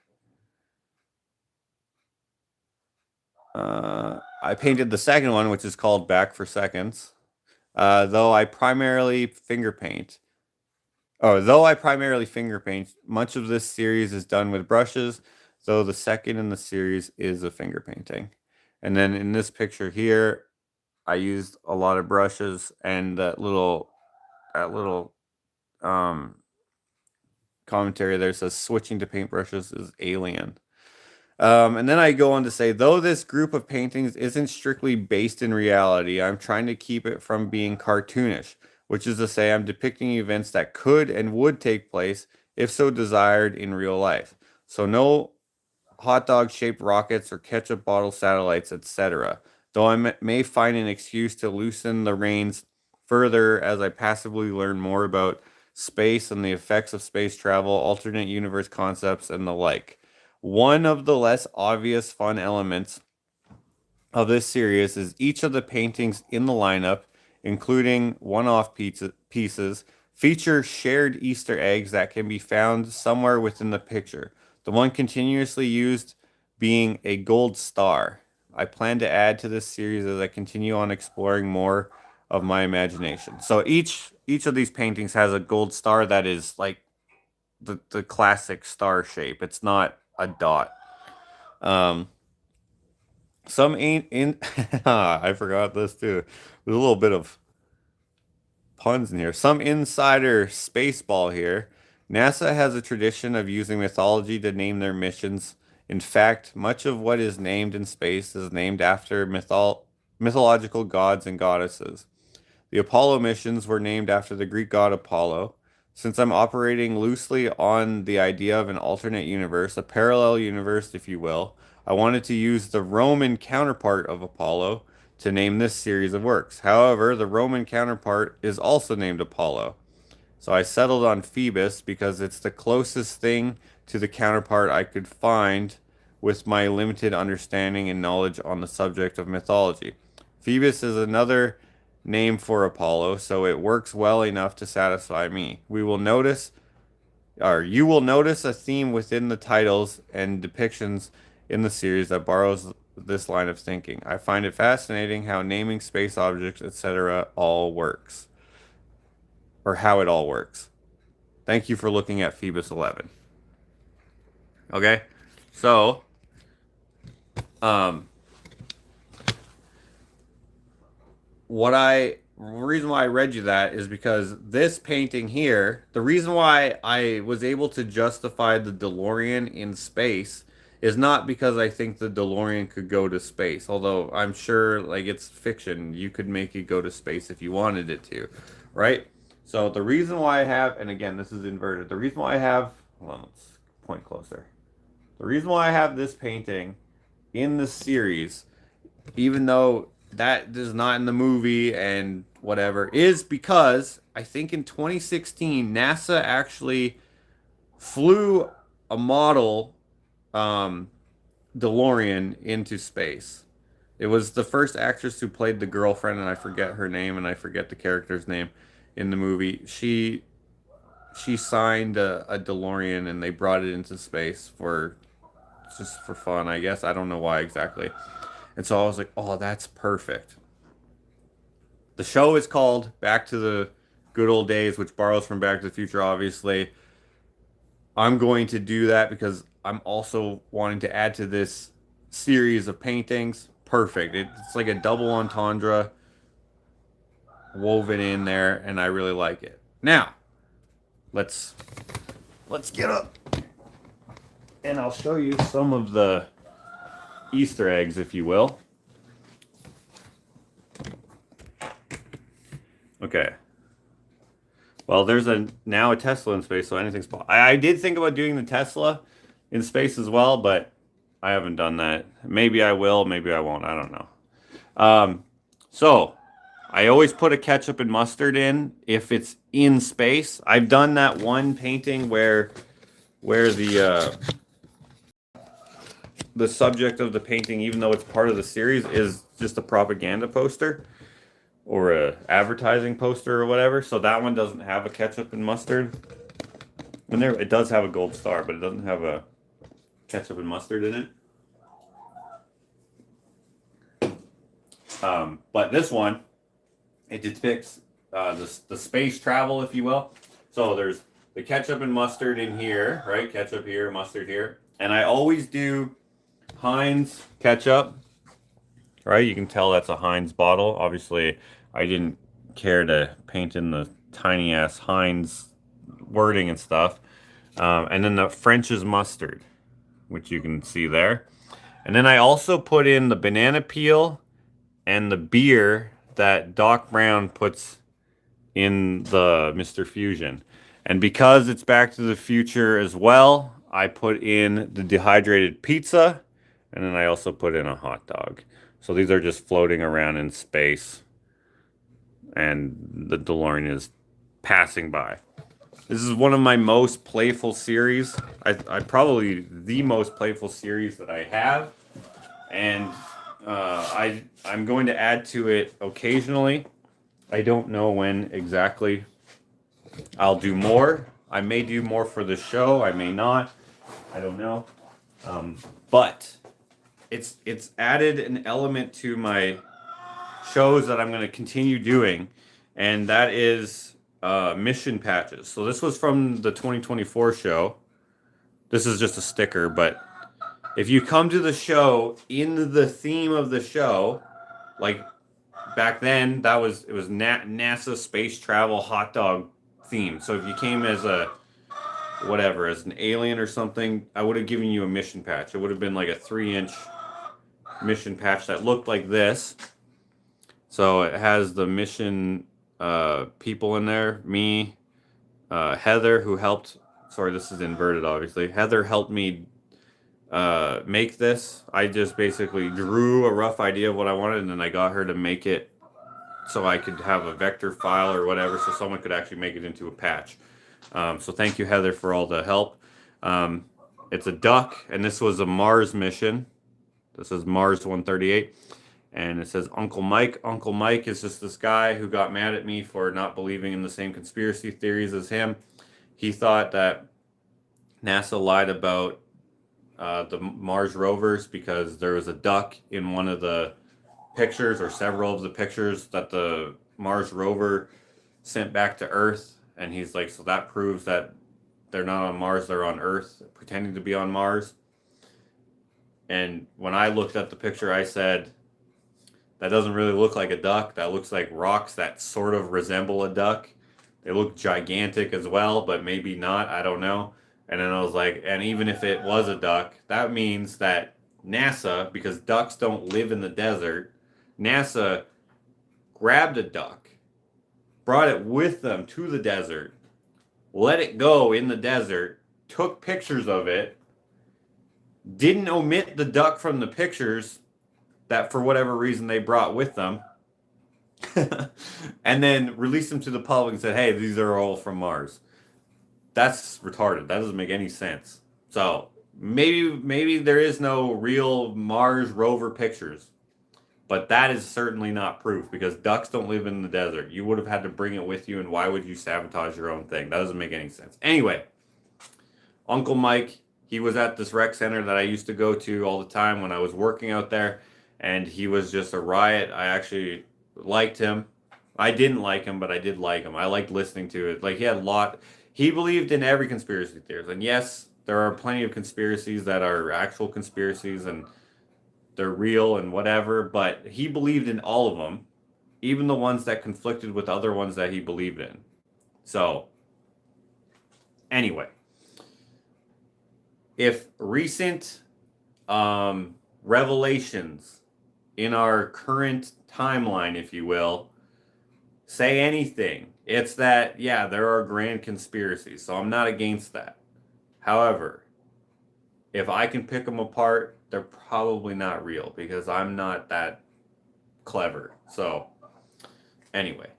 I painted the second one, which is called Back for Seconds. Though I primarily finger paint. Though I primarily finger paint, much of this series is done with brushes, though the second in the series is a finger painting. And then in this picture here, I used a lot of brushes, and that little um commentary there says switching to paintbrushes is alien. And then I go on to say, though this group of paintings isn't strictly based in reality, I'm trying to keep it from being cartoonish, which is to say, I'm depicting events that could and would take place, if so desired, in real life. So, no hot dog shaped rockets or ketchup bottle satellites, etc. Though I may find an excuse to loosen the reins further as I passively learn more about space and the effects of space travel, alternate universe concepts, and the like. One of the less obvious fun elements of this series is each of the paintings in the lineup, including one-off pieces, feature shared Easter eggs that can be found somewhere within the picture. The one continuously used being a gold star. I plan to add to this series as I continue on exploring more of my imagination. So each of these paintings has a gold star that is like the classic star shape. It's not a dot. Um, some ain't in. I forgot this too. There's a little bit of puns in here. Some insider spaceball here. NASA has a tradition of using mythology to name their missions. In fact, much of what is named in space is named after mythological gods and goddesses. The Apollo missions were named after the Greek god Apollo. Since I'm operating loosely on the idea of an alternate universe, a parallel universe, if you will, I wanted to use the Roman counterpart of Apollo to name this series of works. However, the Roman counterpart is also named Apollo. So I settled on Phoebus because it's the closest thing to the counterpart I could find with my limited understanding and knowledge on the subject of mythology. Phoebus is another name for Apollo, so it works well enough to satisfy me. You will notice a theme within the titles and depictions in the series that borrows this line of thinking. I find it fascinating how naming space objects, etc., all works, or how it all works. Thank you for looking at Phoebus 11. Okay, so um, reason why I read you that is because this painting here, the reason why I was able to justify the DeLorean in space is not because I think the DeLorean could go to space, although I'm sure like it's fiction, you could make it go to space if you wanted it to, right? So the reason why I have, and again, this is inverted. The reason why I have, hold on, let's point closer. The reason why I have this painting in the series, even though that is not in the movie and whatever, is because I think in 2016 NASA actually flew a model DeLorean into space. It was the first actress who played the girlfriend, and I forget her name and I forget the character's name in the movie. She signed a DeLorean and they brought it into space for just for fun, I guess. I don't know why exactly. And so I was like, oh, that's perfect. The show is called Back to the Good Old Days, which borrows from Back to the Future, obviously. I'm going to do that because I'm also wanting to add to this series of paintings. perfect. It's like a double entendre woven in there, and I really like it. Now, let's get up, and I'll show you some of the Easter eggs, if you will. Okay. Well, there's now a Tesla in space, so anything's possible. I did think about doing the Tesla in space as well, but I haven't done that. Maybe I will, maybe I won't. I don't know. So I always put a ketchup and mustard in if it's in space. I've done that one painting where the subject of the painting, even though it's part of the series, is just a propaganda poster or a advertising poster or whatever. So that one doesn't have a ketchup and mustard. And there, it does have a gold star, but it doesn't have a ketchup and mustard in it. But this one, it depicts the space travel, if you will. So there's the ketchup and mustard in here, right? Ketchup here, mustard here. And I always do Heinz ketchup, right? You can tell that's a Heinz bottle. Obviously, I didn't care to paint in the tiny ass Heinz wording and stuff. And then the French's mustard, which you can see there. And then I also put in the banana peel and the beer that Doc Brown puts in the Mr. Fusion. And because it's Back to the Future as well, I put in the dehydrated pizza, and then I also put in a hot dog. So these are just floating around in space, and the DeLorean is passing by. This is one of my most playful series. I probably the most playful series that I have, and I'm going to add to it occasionally. I don't know when exactly I'll do more. I may do more for the show. I may not. I don't know. But it's added an element to my shows that I'm going to continue doing, and that is mission patches. So this was from the 2024 show. This is just a sticker, but if you come to the show in the theme of the show, like back then, it was NASA space travel hot dog theme. So if you came as as an alien or something, I would have given you a mission patch. It would have been like a 3-inch mission patch that looked like this. So it has the mission people in there. Me, Heather, who helped. Sorry, this is inverted, obviously. Heather helped me make this. I just basically drew a rough idea of what I wanted, and then I got her to make it so I could have a vector file or whatever, so someone could actually make it into a patch. So thank you, Heather, for all the help. It's a duck, and this was a Mars mission. This is Mars 138, and it says Uncle Mike. Uncle Mike is just this guy who got mad at me for not believing in the same conspiracy theories as him. He thought that NASA lied about the Mars rovers because there was a duck in one of the pictures, or several of the pictures that the Mars rover sent back to Earth. And he's like, so that proves that they're not on Mars, they're on Earth, pretending to be on Mars. And when I looked at the picture, I said, that doesn't really look like a duck. That looks like rocks that sort of resemble a duck. They look gigantic as well, but maybe not. I don't know. And then I was like, and even if it was a duck, that means that NASA, because ducks don't live in the desert, NASA grabbed a duck, brought it with them to the desert, let it go in the desert, took pictures of it, didn't omit the duck from the pictures that for whatever reason they brought with them, and then released them to the public and said, hey, these are all from Mars. That's retarded. That doesn't make any sense. So maybe there is no real Mars rover pictures, but that is certainly not proof, because ducks don't live in the desert. You would have had to bring it with you, and why would you sabotage your own thing? That doesn't make any sense. Anyway, Uncle Mike, he was at this rec center that I used to go to all the time when I was working out there, and he was just a riot. I actually liked him. I didn't like him, but I did like him. I liked listening to it. Like, he believed in every conspiracy theory. And yes, there are plenty of conspiracies that are actual conspiracies, and they're real and whatever, but he believed in all of them, even the ones that conflicted with other ones that he believed in. So, anyway, if recent revelations in our current timeline, if you will, say anything, it's that, yeah, there are grand conspiracies. So I'm not against that. However, if I can pick them apart, they're probably not real because I'm not that clever. So, anyway,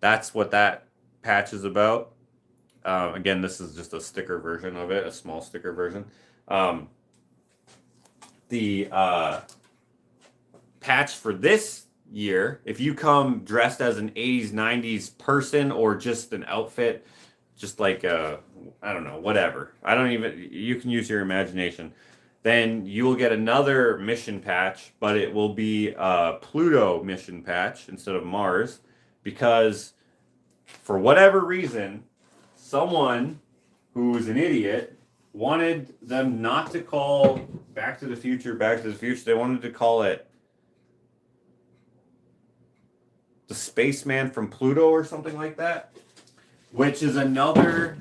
that's what that patch is about. Again, this is just a sticker version of it, a small sticker version. The patch for this year, if you come dressed as an 80s, 90s person or just an outfit, just like I don't know, whatever. You can use your imagination. Then you will get another mission patch, but it will be a Pluto mission patch instead of Mars because for whatever reason, someone who's an idiot wanted them not to call Back to the Future Back to the Future. They wanted to call it the Spaceman from Pluto or something like that, which is another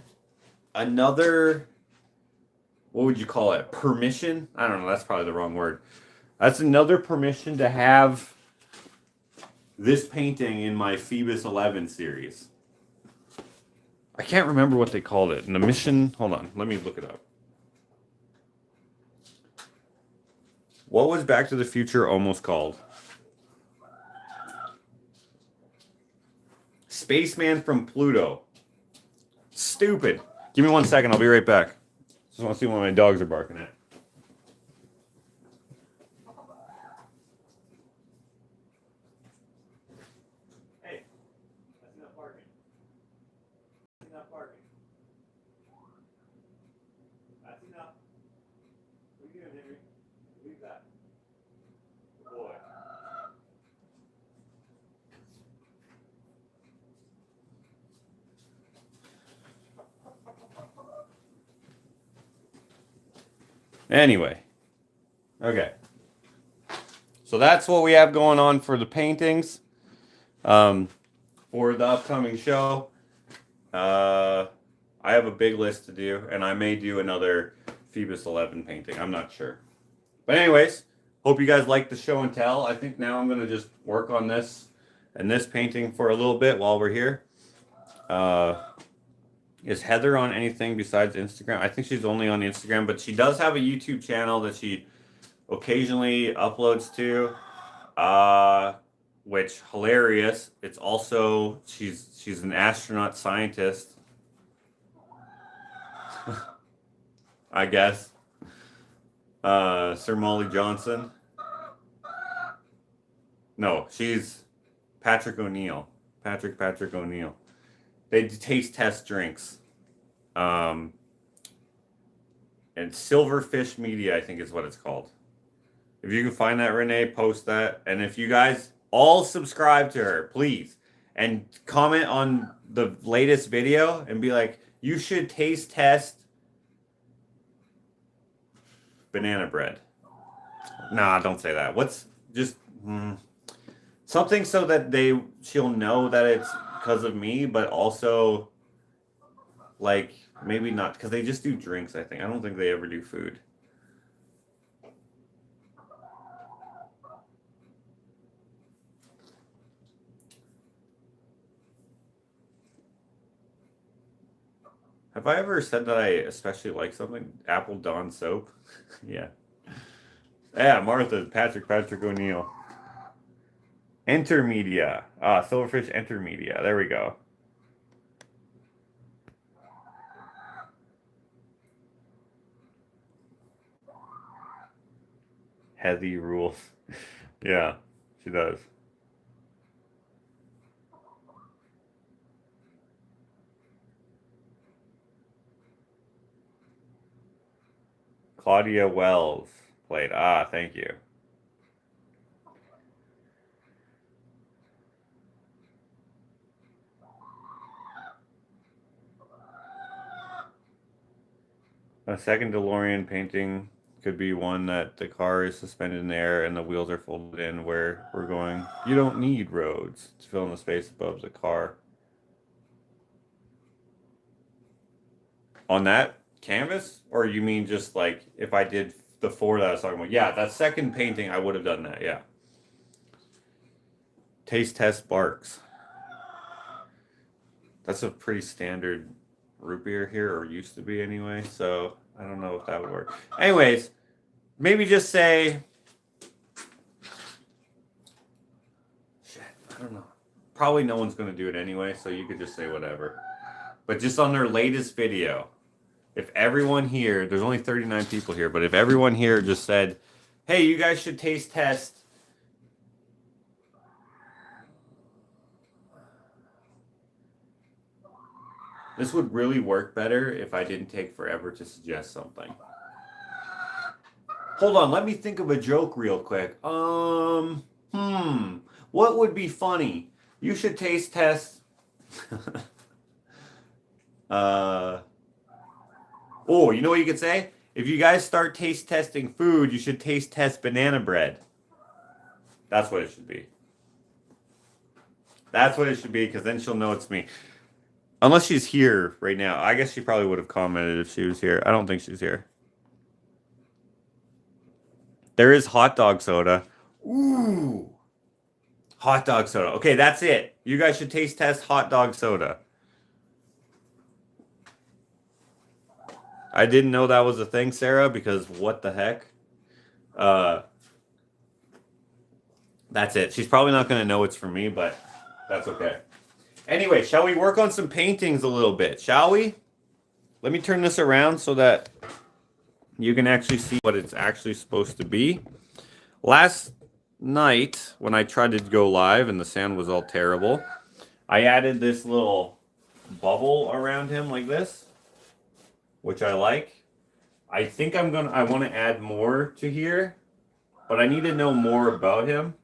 what would you call it? Permission? I don't know. That's probably the wrong word. That's another permission to have this painting in my Feebas 11 series. I can't remember what they called it. In the mission, hold on, let me look it up. What was Back to the Future almost called? Spaceman from Pluto. Stupid. Give me 1 second, I'll be right back. Just want to see what my dogs are barking at. Hey, that's not barking. That's not barking. That's enough. What are you doing, Henry? Leave that. Good boy. Anyway. Okay. So that's what we have going on for the paintings. For the upcoming show. I have a big list to do, and I may do another Feebas 11 painting. I'm not sure. But anyways, hope you guys like the show and tell. I think now I'm going to just work on this and this painting for a little bit while we're here. Is Heather on anything besides Instagram? I think she's only on Instagram, but she does have a YouTube channel that she occasionally uploads to. Which hilarious. It's also she's an astronaut scientist. I guess. Sir Molly Johnson. No, she's Patrick O'Neill. Patrick O'Neill. They taste test drinks. And Silverfish Media, I think is what it's called. If you can find that, Renee, post that. And if you guys all subscribe to her, please. And comment on the latest video and be like, you should taste test banana bread. Nah, don't say that. What's just something so that she'll know that it's because of me, but also like maybe not because they just do drinks. I think I don't think they ever do food. Have I ever said that I especially like something? Apple Dawn soap. Yeah. Yeah, Martha, Patrick O'Neill. Intermedia. Silverfish Intermedia. There we go. Heavy rules. Yeah, she does. Claudia Wells played. Thank you. A second DeLorean painting could be one that the car is suspended in the air and the wheels are folded in where we're going. You don't need roads to fill in the space above the car. On that canvas? Or you mean just like if I did the 4 that I was talking about? Yeah, that second painting, I would have done that, yeah. Taste test Barks. That's a pretty standard root beer here, or used to be anyway, so I don't know if that would work. Anyways, maybe just say... Shit, I don't know. Probably no one's going to do it anyway, so you could just say whatever. But just on their latest video, if everyone here, there's only 39 people here, but if everyone here just said, hey, you guys should taste test. This would really work better if I didn't take forever to suggest something. Hold on, let me think of a joke real quick. What would be funny? You should taste test. Oh, you know what you could say? If you guys start taste testing food, you should taste test banana bread. That's what it should be. That's what it should be, because then she'll know it's me. Unless she's here right now. I guess she probably would have commented if she was here. I don't think she's here. There is hot dog soda. Ooh. Hot dog soda. Okay, that's it. You guys should taste test hot dog soda. I didn't know that was a thing, Sarah, because what the heck? That's it. She's probably not going to know it's from me, but that's okay. Anyway, shall we work on some paintings a little bit, shall we? Let me turn this around so that you can actually see what it's actually supposed to be. Last night, when I tried to go live and the sound was all terrible, I added this little bubble around him like this, which I like. I think I want to add more to here, but I need to know more about him,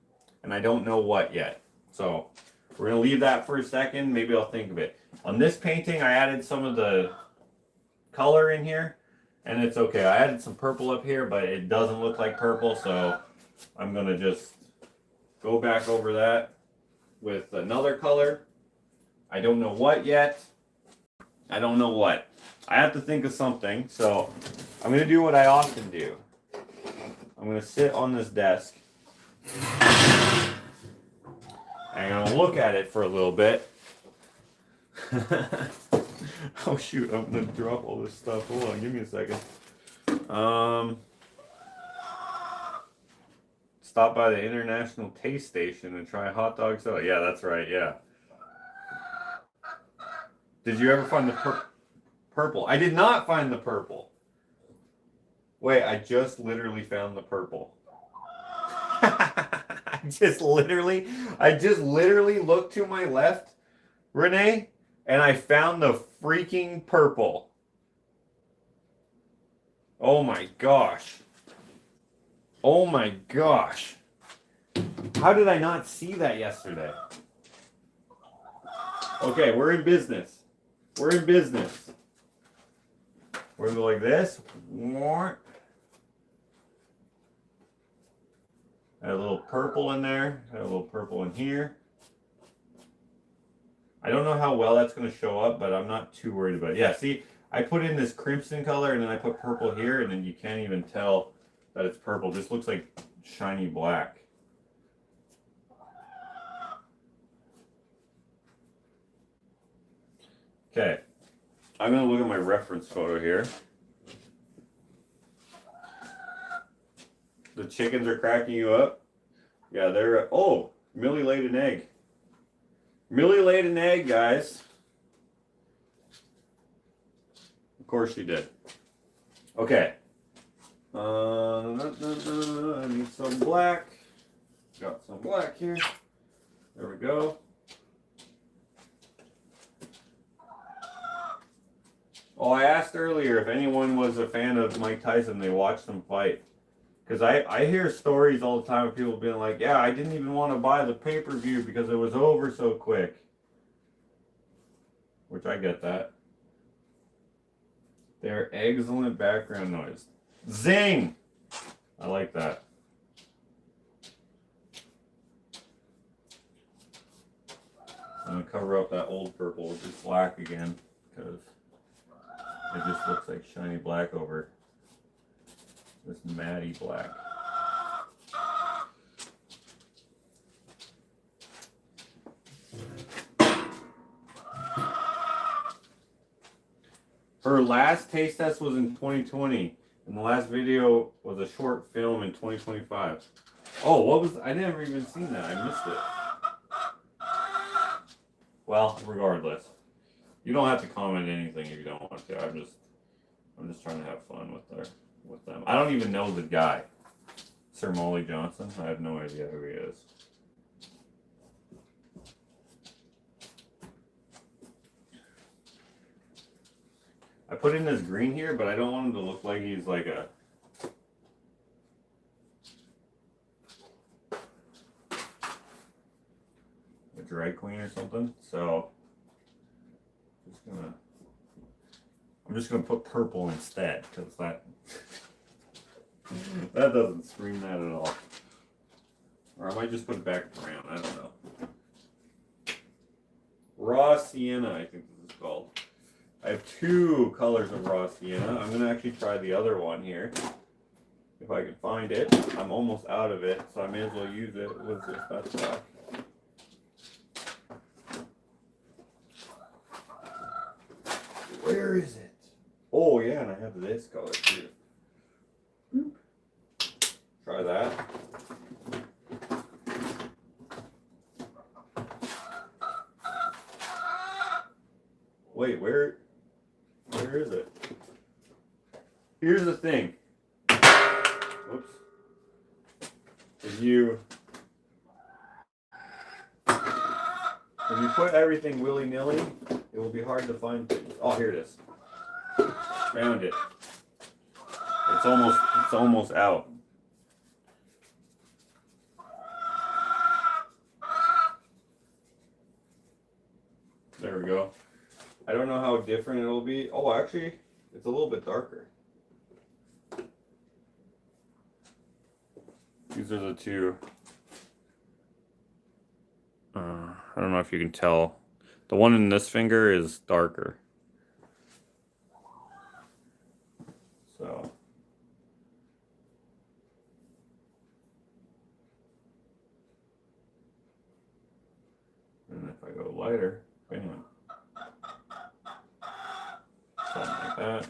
and I don't know what yet. So we're going to leave that for a second. Maybe I'll think of it. On this painting, I added some of the color in here, and it's okay. I added some purple up here, but it doesn't look like purple, so I'm going to just go back over that with another color. I don't know what yet. I don't know what. I have to think of something, so I'm going to do what I often do. I'm going to sit on this desk. I'm going to look at it for a little bit. Oh shoot, I'm going to drop all this stuff. Hold on, give me a second. Stop by the International Taste Station and try hot dog soda. Yeah, that's right, yeah. Did you ever find the purple? I did not find the purple. Wait, I just literally found the purple. I just literally looked to my left, Renee, and I found the freaking purple. Oh my gosh. Oh my gosh. How did I not see that yesterday? Okay, we're in business. We're in business. We're going to go like this. Add a little purple in there. Add a little purple in here. I don't know how well that's going to show up, but I'm not too worried about it. Yeah, see, I put in this crimson color, and then I put purple here, and then you can't even tell that it's purple. It just looks like shiny black. Okay. I'm going to look at my reference photo here. The chickens are cracking you up. Yeah, they're... Oh, Millie laid an egg. Millie laid an egg, guys. Of course she did. Okay. I need some black. Got some black here. There we go. Oh, I asked earlier if anyone was a fan of Mike Tyson. They watched him fight. Because I hear stories all the time of people being like, yeah, I didn't even want to buy the pay-per-view because it was over so quick. Which I get that. They're excellent background noise. Zing! I like that. I'm gonna cover up that old purple with this black again because it just looks like shiny black over this matty black. Her last taste test was in 2020, and the last video was a short film in 2025. Oh, what was? I never even seen that. I missed it. Well, regardless, you don't have to comment anything if you don't want to. I'm just trying to have fun with them. I don't even know the guy, Sir Molly Johnson. I have no idea who he is. I put in this green here, but I don't want him to look like he's like a drag queen or something. So I'm just gonna put purple instead because that that doesn't scream that at all. Or I might just put it back brown. I don't know. Raw sienna, I think this is called. I have two colors of raw sienna. I'm gonna actually try the other one here. If I can find it. I'm almost out of it, so I may as well use it. What's this? That's black. Where is it? Oh yeah, and I have this color too. Try that. Wait, where is it? Here's the thing. Whoops. If you put everything willy-nilly, it will be hard to find things. Oh, here it is. Found it. It's almost out. There we go. I don't know how different it'll be. Oh, actually, it's a little bit darker. These are the two. I don't know if you can tell. The one in this finger is darker. So. And if I go lighter, bam. Something like that.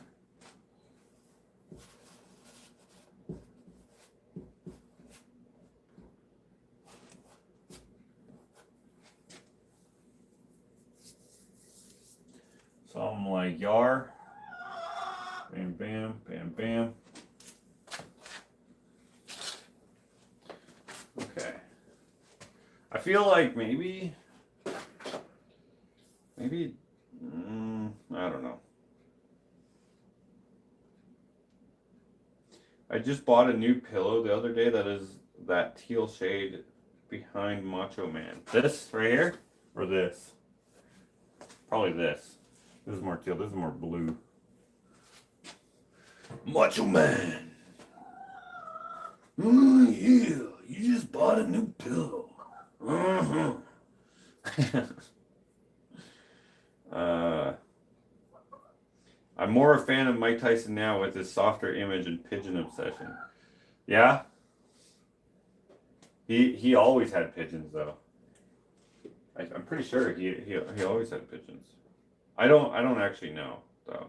Something like yar. Bam, bam, bam, bam. Okay. I feel like maybe, I don't know. I just bought a new pillow the other day that is that teal shade behind Macho Man. This right here or this? Probably this. This is more teal. This is more blue. Macho Man. Oh yeah, you just bought a new pillow. I'm more a fan of Mike Tyson now with his softer image and pigeon obsession. Yeah? He always had pigeons though. I'm pretty sure he always had pigeons. I don't actually know though.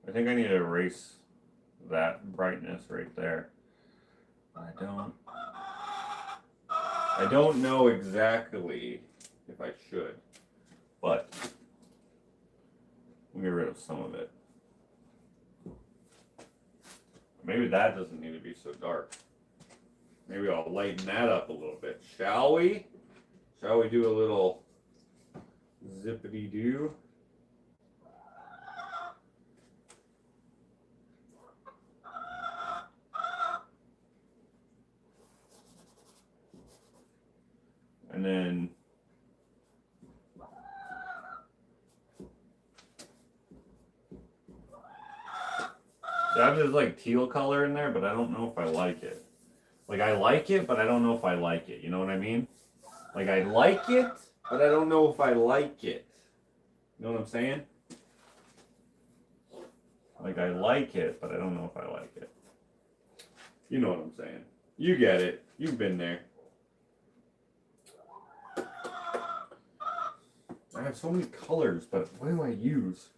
I think I need to erase that brightness right there. I don't know exactly if I should, but we'll get rid of some of it. Maybe that doesn't need to be so dark. Maybe I'll lighten that up a little bit. Shall we? Shall we do a little zippity-doo? And then I have this like teal color in there, but I don't know if I like it. Like I like it, but I don't know if I like it. You know what I mean? Like I like it, but I don't know if I like it. You know what I'm saying? Like I like it, but I don't know if I like it. You know what I'm saying? You get it. You've been there. I have so many colors, but what do I use?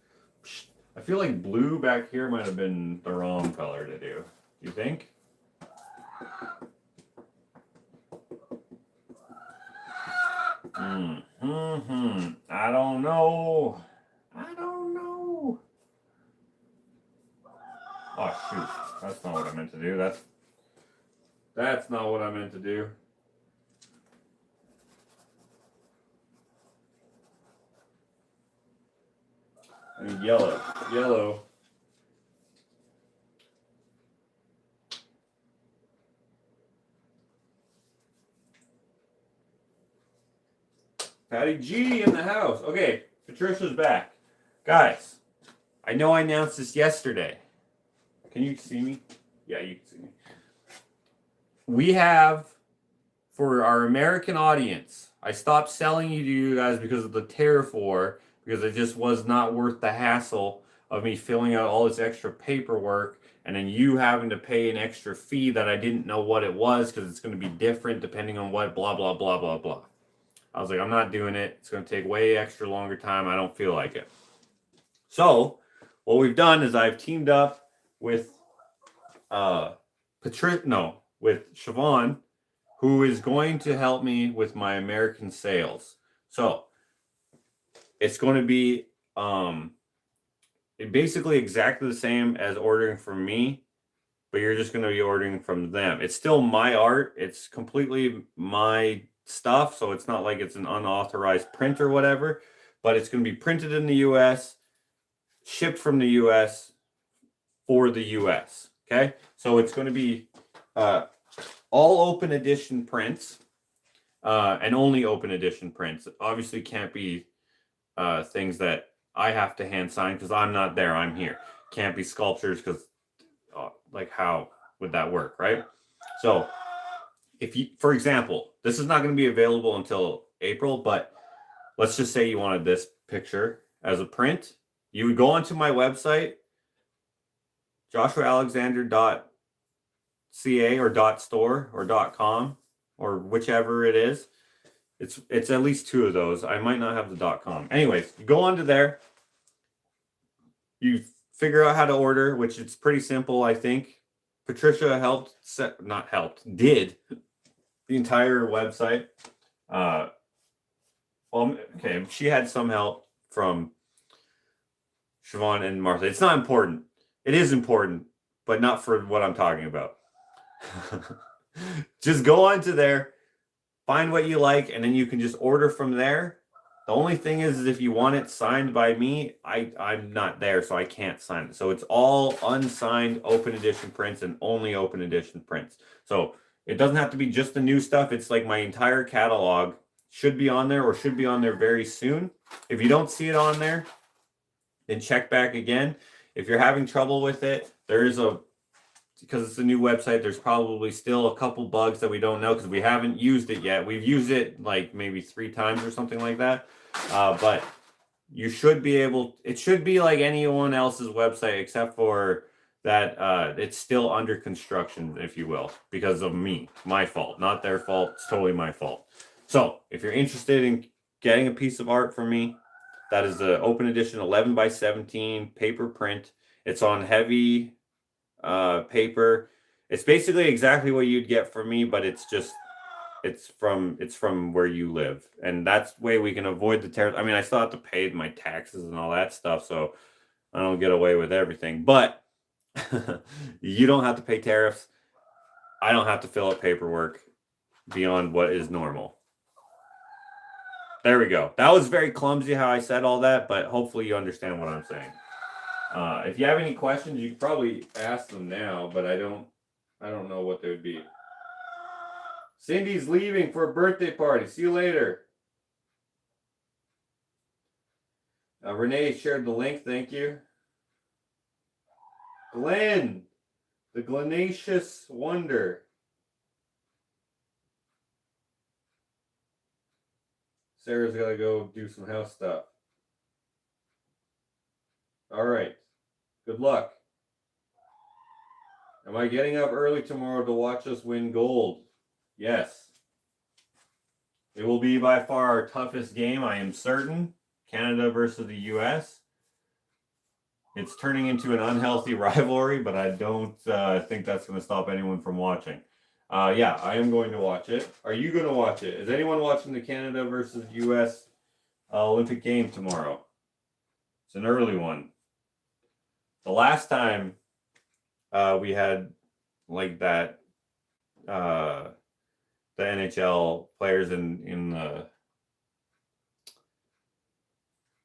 I feel like blue back here might have been the wrong color to do. Do you think? I don't know. I don't know. Oh shoot. That's not what I meant to do. That's not what I meant to do. I mean yellow. Yellow. Patty G in the house. Okay, Patricia's back. Guys, I know I announced this yesterday. Can you see me? Yeah, you can see me. We have, for our American audience, I stopped selling you to you guys because of the tariff war, because it just was not worth the hassle of me filling out all this extra paperwork and then you having to pay an extra fee that I didn't know what it was because it's going to be different depending on what blah, blah, blah, blah, blah. I was like, I'm not doing it. It's going to take way extra longer time. I don't feel like it. So what we've done is I've teamed up with with Siobhan, who is going to help me with my American sales. So it's going to be basically exactly the same as ordering from me, but you're just going to be ordering from them. It's still my art. It's completely my stuff, so it's not like it's an unauthorized print or whatever, but it's going to be printed in the US, shipped from the US for the US. Okay, so it's going to be all open edition prints and only open edition prints. Obviously can't be things that I have to hand sign because I'm not there, I'm here. Can't be sculptures because like how would that work, right? So if you, for example, this is not going to be available until April, but let's just say you wanted this picture as a print. You would go onto my website, joshuaalexander.ca or .store or .com or whichever it is. It's at least two of those. I might not have the .com. Anyways, you go onto there. You figure out how to order, which it's pretty simple, I think. Patricia did the entire website. Okay, she had some help from Siobhan and Martha. It's not important. It is important, but not for what I'm talking about. Just go onto there, find what you like, and then you can just order from there. The only thing is if you want it signed by me, I'm not there, so I can't sign it. So it's all unsigned open edition prints and only open edition prints. So it doesn't have to be just the new stuff. It's like my entire catalog should be on there or should be on there very soon. If you don't see it on there, then check back again. If you're having trouble with it, because it's a new website, there's probably still a couple bugs that we don't know because we haven't used it yet. We've used it like maybe 3 times or something like that. But you should be able, it should be like anyone else's website except for that it's still under construction, if you will, because of me. My fault, not their fault. It's totally my fault. So if you're interested in getting a piece of art from me, That is the open edition 11 by 17 paper print. It's on heavy paper. It's basically exactly what you'd get from me, but it's from where you live, and that's the way we can avoid the tariffs. I mean, I still have to pay my taxes and all that stuff, so I don't get away with everything. But you don't have to pay tariffs. I don't have to fill out paperwork beyond what is normal. There we go. That was very clumsy how I said all that, but hopefully you understand what I'm saying. If you have any questions, you can probably ask them now, but I don't know what they would be. Cindy's leaving for a birthday party. See you later. Renee shared the link. Thank you. Glenn, the Glenacious Wonder. Sarah's got to go do some house stuff. All right. Good luck. Am I getting up early tomorrow to watch us win gold? Yes. It will be by far our toughest game, I am certain. Canada versus the U.S. It's turning into an unhealthy rivalry, but I don't think that's going to stop anyone from watching. Yeah, I am going to watch it. Are you going to watch it? Is anyone watching the Canada versus U.S. Olympic game tomorrow? It's an early one. The last time we had like that, the NHL players in the,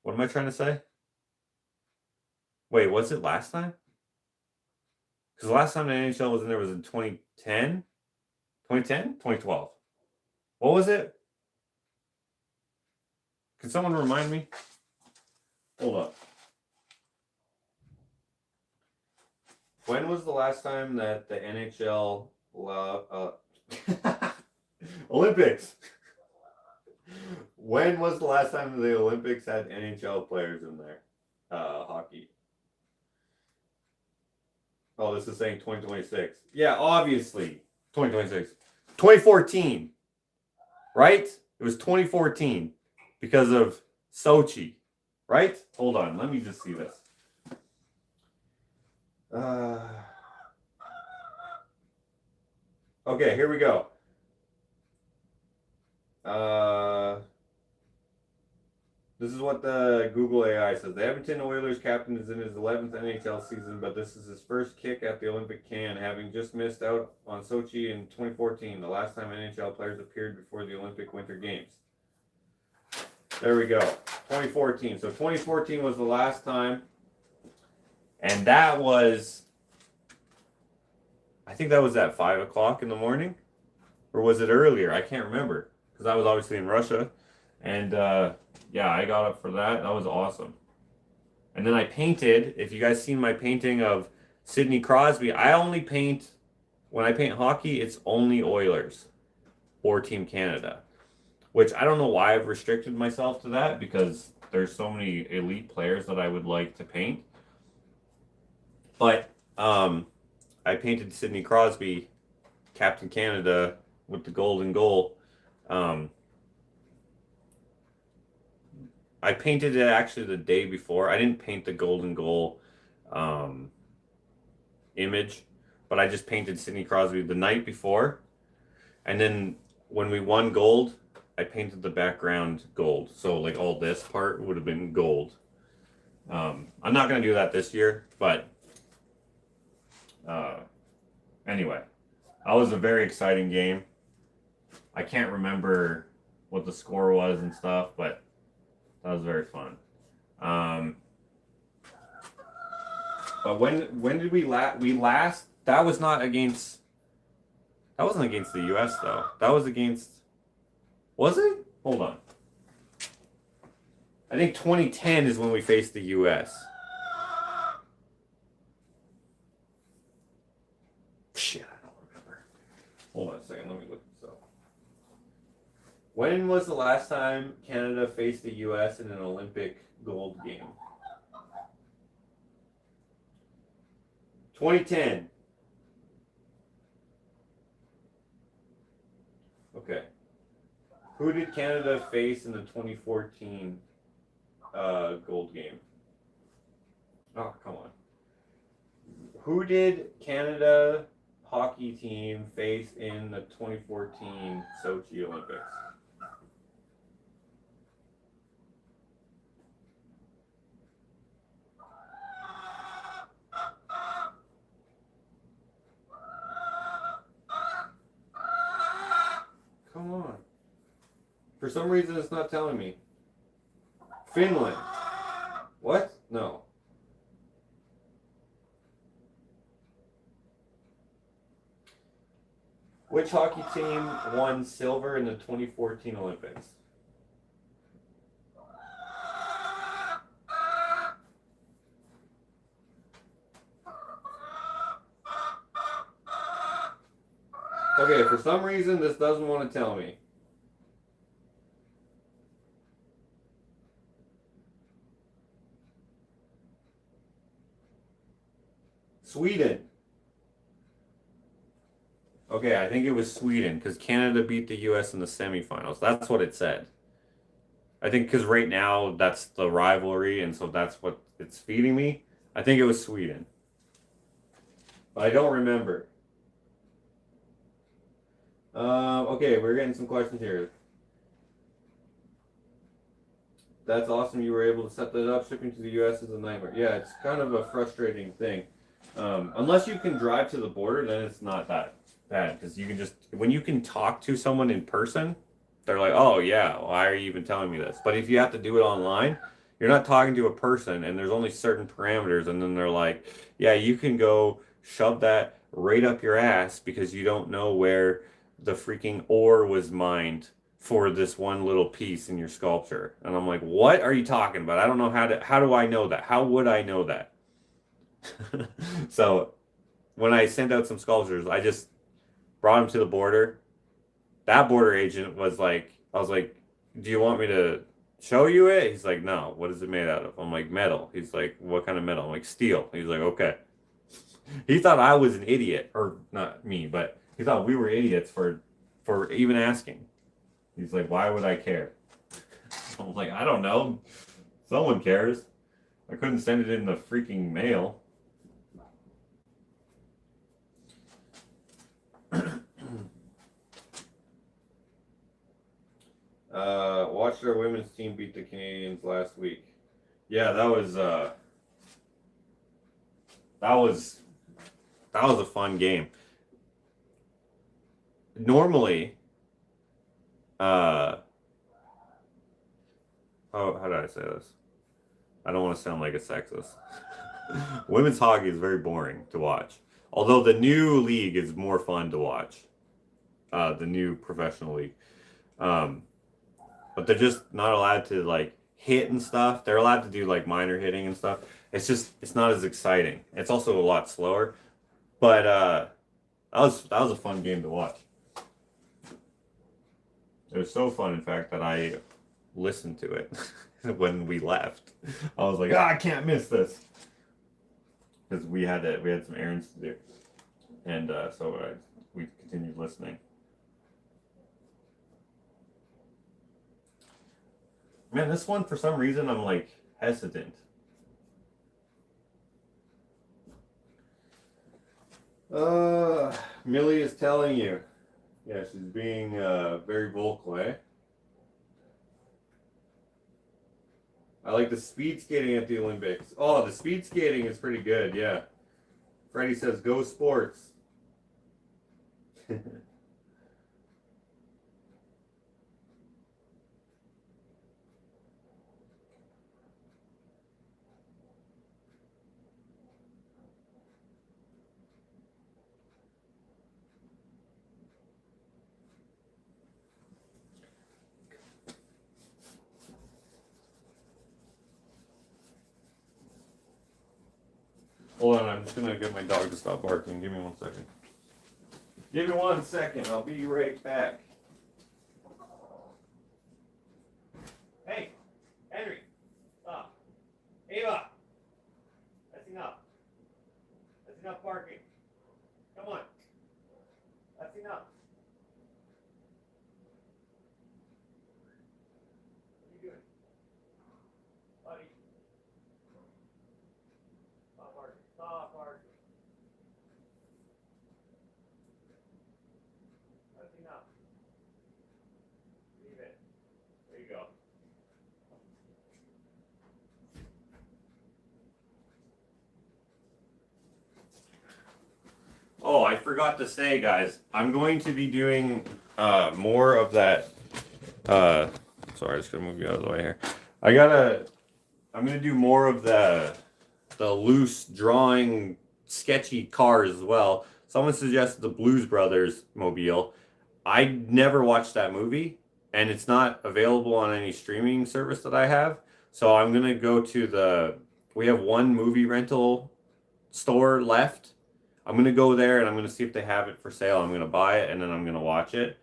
what am I trying to say? Wait, was it last time? Because the last time the NHL was in there was in 2010? 2010? 2012. What was it? Can someone remind me? Hold up. When was the last time that the NHL Olympics? When was the last time the Olympics had NHL players in there? Hockey. Oh, this is saying 2026. Yeah, obviously. 2026. 2014. Right? It was 2014 because of Sochi. Right? Hold on. Let me just see this. Okay, here we go. This is what the Google AI says. The Edmonton Oilers captain is in his 11th NHL season, but this is his first kick at the Olympic can, having just missed out on Sochi in 2014, the last time NHL players appeared before the Olympic Winter Games. There we go. 2014. So 2014 was the last time. And that was, I think that was at 5 o'clock in the morning. Or was it earlier? I can't remember. Because I was obviously in Russia. And yeah, I got up for that. That was awesome. And then I painted, if you guys seen my painting of Sidney Crosby, I only paint, when I paint hockey, it's only Oilers or Team Canada. Which I don't know why I've restricted myself to that, because there's so many elite players that I would like to paint. But I painted Sidney Crosby, Captain Canada, with the golden goal. I painted it actually the day before. I didn't paint the golden goal image, but I just painted Sidney Crosby the night before. And then when we won gold, I painted the background gold. So like all this part would have been gold. I'm not going to do that this year, but anyway, that was a very exciting game. I can't remember what the score was and stuff, but that was very fun. But when did we last? That was not against. That wasn't against the U.S. though. That was against. Was it? Hold on. I think 2010 is when we faced the U.S. Shit, I don't remember. Hold on a second. Let me look this up. When was the last time Canada faced the U.S. in an Olympic gold game? 2010. Okay. Who did Canada face in the 2014 gold game. Oh, come on. Who did Canada hockey team face in the 2014 Sochi Olympics? Come on. For some reason, it's not telling me. Finland. What? No. Which hockey team won silver in the 2014 Olympics? Okay, for some reason, this doesn't want to tell me. Sweden. Okay, I think it was Sweden because Canada beat the US in the semifinals. That's what it said. I think because right now that's the rivalry, and so that's what it's feeding me. I think it was Sweden. But I don't remember. Okay, we're getting some questions here. That's awesome you were able to set that up. Shipping to the US is a nightmare. Yeah, it's kind of a frustrating thing. Unless you can drive to the border, then it's not that bad because you can just when you can talk to someone in person, they're like, oh yeah, why are you even telling me this? But if you have to do it online, you're not talking to a person and there's only certain parameters, and then they're like, yeah, you can go shove that right up your ass because you don't know where the freaking ore was mined for this one little piece in your sculpture. And I'm like, what are you talking about? I don't know how do I know that? How would I know that? So when I sent out some sculptures, I just brought them to the border. That border agent was like, I was like, do you want me to show you it? He's like, no. What is it made out of? I'm like, metal. He's like, what kind of metal? I'm like, steel. He's like, okay. He thought I was an idiot, or not me, but he thought we were idiots for even asking. He's like, why would I care? I'm like, I don't know. Someone cares. I couldn't send it in the freaking mail. Watched our women's team beat the Canadians last week. Yeah, that was a fun game. Normally, how did I say this? I don't want to sound like a sexist. Women's hockey is very boring to watch. Although the new league is more fun to watch. The new professional league. But they're just not allowed to like hit and stuff. They're allowed to do like minor hitting and stuff. It's not as exciting. It's also a lot slower. But that was a fun game to watch. It was so fun, in fact, that I listened to it when we left. I was like, I can't miss this. Because we had some errands to do. And so we continued listening. Man, this one, for some reason, I'm like hesitant. Millie is telling you. Yeah, she's being very vocal, eh? I like the speed skating at the Olympics. Oh, the speed skating is pretty good, yeah. Freddie says, go sports. Hold on, I'm just gonna get my dog to stop barking. Give me 1 second. Give me 1 second, I'll be right back. Hey, Henry, stop. Ava, that's enough. That's enough barking. Come on. That's enough. What are you doing? up. Leave it. There you go. Oh, I forgot to say, guys, I'm going to be doing more of that. Sorry, I'm just gonna move you out of the way here. I'm gonna do more of the loose drawing, sketchy cars as well. Someone suggested the Blues Brothers mobile. I never watched that movie, and it's not available on any streaming service that I have. So I'm gonna go to we have one movie rental store left. I'm gonna go there and I'm gonna see if they have it for sale. I'm gonna buy it and then I'm gonna watch it,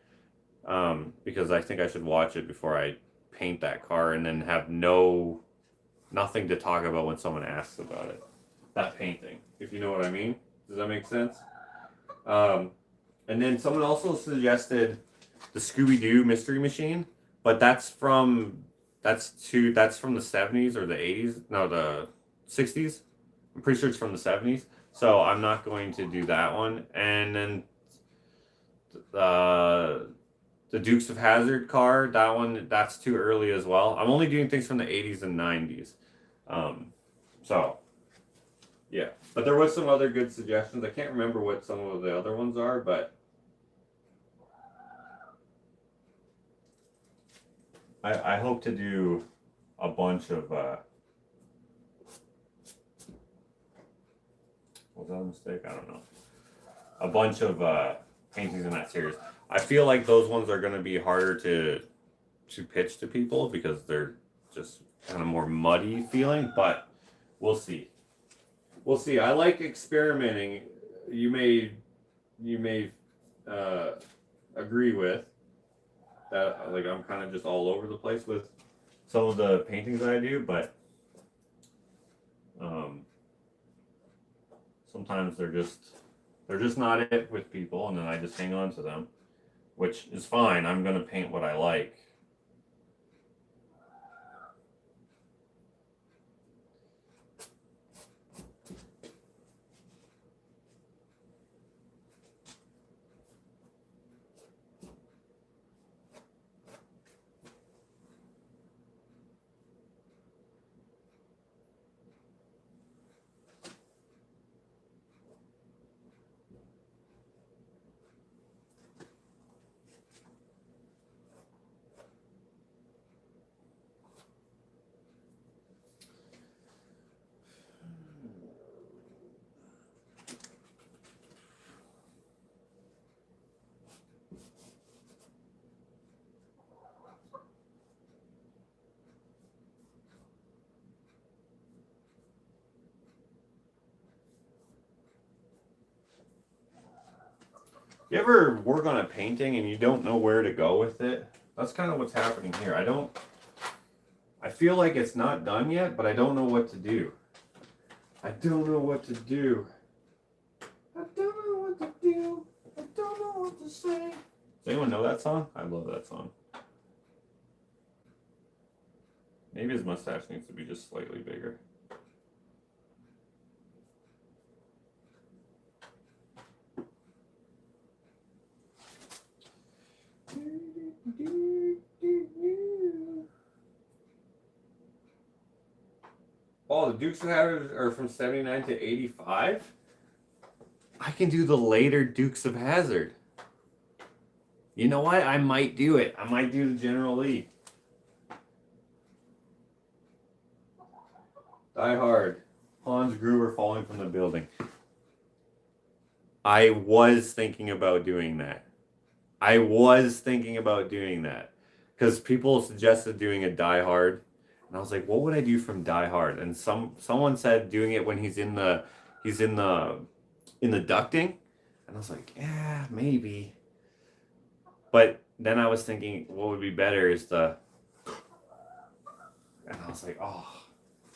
because I think I should watch it before I paint that car and then have nothing to talk about when someone asks about it. That painting, if you know what I mean. Does that make sense? And then someone also suggested the Scooby-Doo Mystery Machine, but that's from the 70s or the 80s. No, the 60s. I'm pretty sure it's from the 70s. So I'm not going to do that one. And then the Dukes of Hazzard car, that's too early as well. I'm only doing things from the 80s and 90s. So yeah, but there was some other good suggestions. I can't remember what some of the other ones are, but I hope to do a bunch of was that a mistake? I don't know. A bunch of paintings in that series. I feel like those ones are going to be harder to pitch to people because they're just kind of more muddy feeling, but we'll see. We'll see. I like experimenting. You may agree with that. Like, I'm kind of just all over the place with some of the paintings I do, but sometimes they're just not it with people, and then I just hang on to them, which is fine. I'm gonna paint what I like. You ever work on a painting and you don't know where to go with it? That's kind of what's happening here. I feel like it's not done yet, but I don't know what to do. I don't know what to do. I don't know what to do. I don't know what to say. Does anyone know that song? I love that song. Maybe his mustache needs to be just slightly bigger. Oh, the Dukes of Hazzard are from 79 to 85? I can do the later Dukes of Hazzard. You know what? I might do it. I might do the General Lee. Die Hard. Hans Gruber falling from the building. I was thinking about doing that. Because people suggested doing a Die Hard. And I was like, what would I do from Die Hard? And someone said doing it when he's in the ducting. And I was like, yeah, maybe. But then I was thinking, what would be better is and I was like, oh.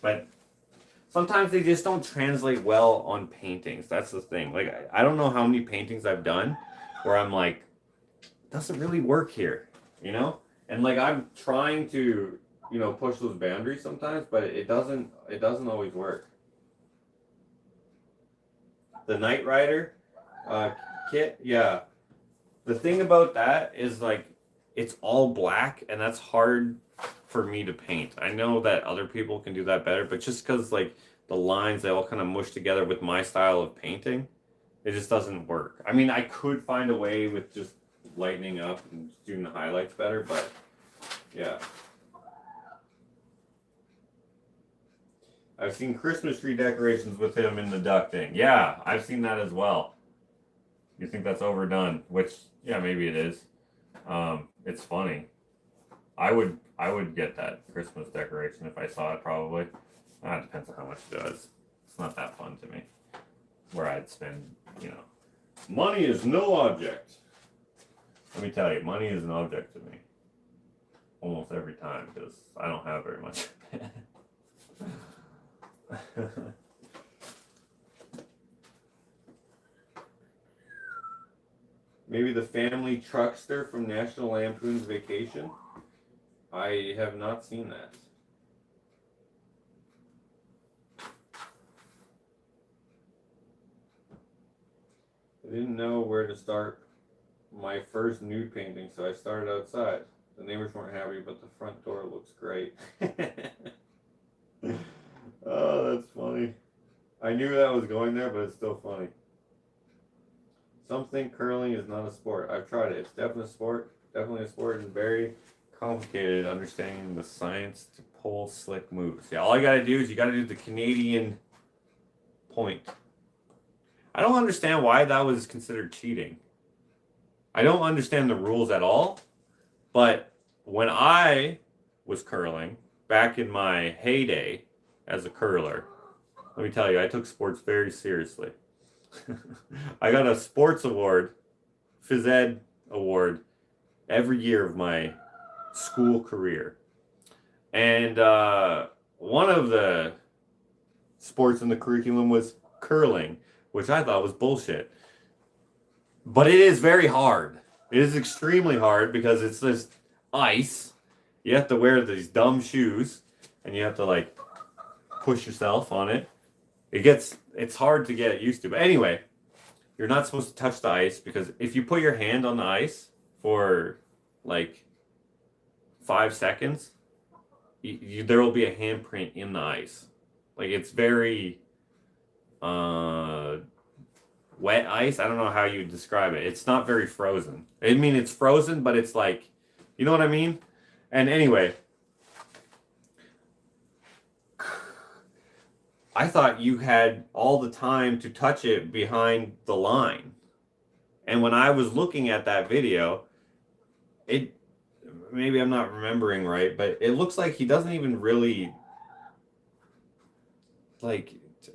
But sometimes they just don't translate well on paintings. That's the thing. Like, I don't know how many paintings I've done where I'm like, it doesn't really work here, you know? And like, I'm trying to, push those boundaries sometimes, but it doesn't always work. The Knight Rider kit, yeah. the thing about that is like it's all black, and that's hard for me to paint. I know that other people can do that better, but just because like the lines they all kind of mush together with my style of painting, it just doesn't work. I mean, I could find a way with just lightening up and doing the highlights better, but yeah. I've seen Christmas tree decorations with him in the ducting. Yeah, I've seen that as well. You think that's overdone? Which, yeah, maybe it is. It's funny. I would get that Christmas decoration if I saw it, probably. It depends on how much it does. It's not that fun to me. Where I'd spend, you know. Money is no object. Let me tell you, money is an object to me. Almost every time, because I don't have very much. Maybe the family truckster from National Lampoon's Vacation? I have not seen that. I didn't know where to start my first nude painting, so I started outside. The neighbors weren't happy, but the front door looks great. Oh, that's funny. I knew that was going there, but it's still funny. Some think curling is not a sport. I've tried it. It's definitely a sport. Definitely a sport, and very complicated understanding the science to pull slick moves. Yeah, all you gotta do is you gotta do the Canadian point. I don't understand why that was considered cheating. I don't understand the rules at all. But when I was curling, back in my heyday as a curler, let me tell you, I took sports very seriously. I got a sports award, phys ed award, every year of my school career. And one of the sports in the curriculum was curling, which I thought was bullshit. But it is very hard. It is extremely hard because it's this ice. You have to wear these dumb shoes, and you have to like push yourself on it. It's hard to get used to. But anyway, you're not supposed to touch the ice, because if you put your hand on the ice for like 5 seconds, there will be a handprint in the ice. Like, it's very wet ice. I don't know how you describe it. It's not very frozen. I mean, it's frozen, but it's like, you know what I mean? And anyway, I thought you had all the time to touch it behind the line. And when I was looking at that video, maybe I'm not remembering right, but it looks like he doesn't even really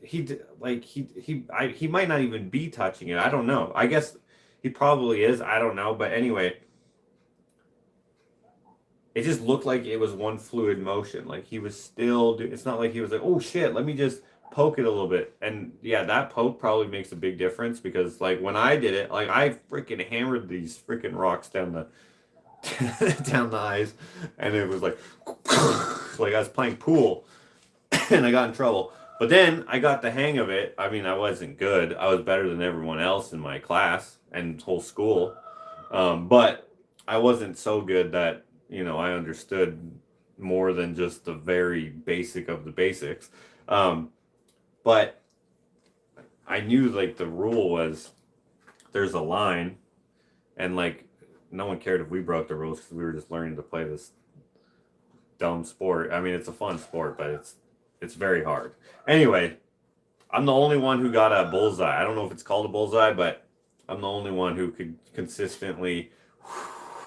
he might not even be touching it. I don't know. I guess he probably is. I don't know. But anyway, it just looked like it was one fluid motion. Like he was still it's not like he was like, oh shit, let me just poke it a little bit. And yeah, that poke probably makes a big difference, because like when I did it, like I freaking hammered these freaking rocks down the down the ice, and it was like like I was playing pool and I got in trouble. But then I got the hang of it. I mean, I wasn't good. I was better than everyone else in my class and whole school. But I wasn't so good that, you know, I understood more than just the very basic of the basics. But I knew like the rule was there's a line, and like no one cared if we broke the rules because we were just learning to play this dumb sport. I mean, it's a fun sport, but it's very hard. Anyway, I'm the only one who got a bullseye. I don't know if it's called a bullseye, but I'm the only one who could consistently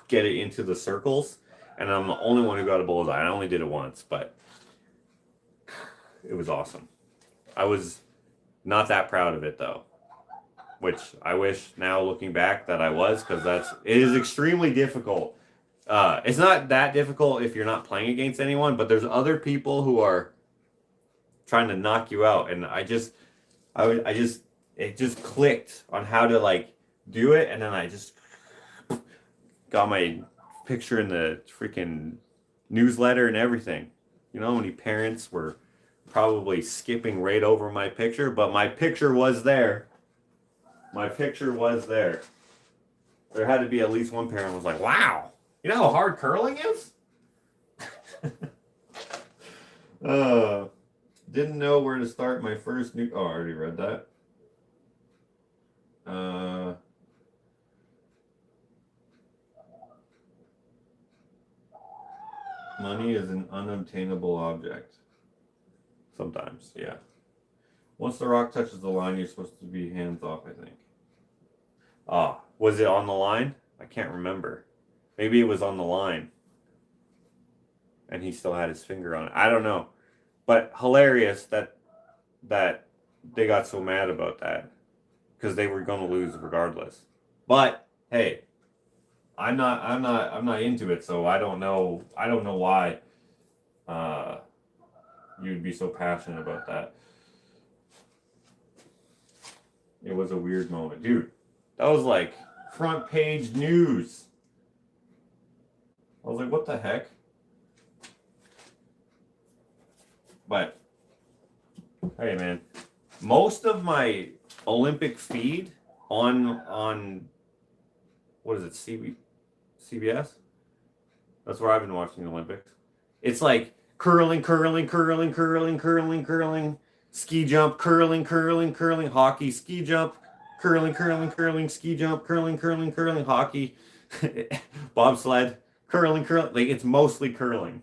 get it into the circles, and I'm the only one who got a bullseye. I only did it once, but it was awesome. I was not that proud of it though, which I wish now looking back that I was, because it is extremely difficult. It's not that difficult if you're not playing against anyone, but there's other people who are trying to knock you out, and it just clicked on how to like do it, and then I just got my picture in the freaking newsletter and everything. You know how many parents were probably skipping right over my picture, but my picture was there. My picture was there. There had to be at least one parent who was like, wow, you know how hard curling is? Didn't know where to start my first new... Oh, I already read that. Money is an unobtainable object. Sometimes, yeah. Once the rock touches the line, you're supposed to be hands off, I think. Ah, was it on the line? I can't remember. Maybe it was on the line. And he still had his finger on it. I don't know. But hilarious that they got so mad about that. Because they were gonna lose regardless. But hey, I'm not into it, so I don't know why you'd be so passionate about that. It was a weird moment. Dude, that was like front page news. I was like, what the heck? But hey, man, most of my Olympic feed on what is it, CBS? That's where I've been watching the Olympics. It's like curling, ski jump, curling, hockey, ski jump, curling, ski jump, curling, hockey, bobsled, curling. Like it's mostly curling.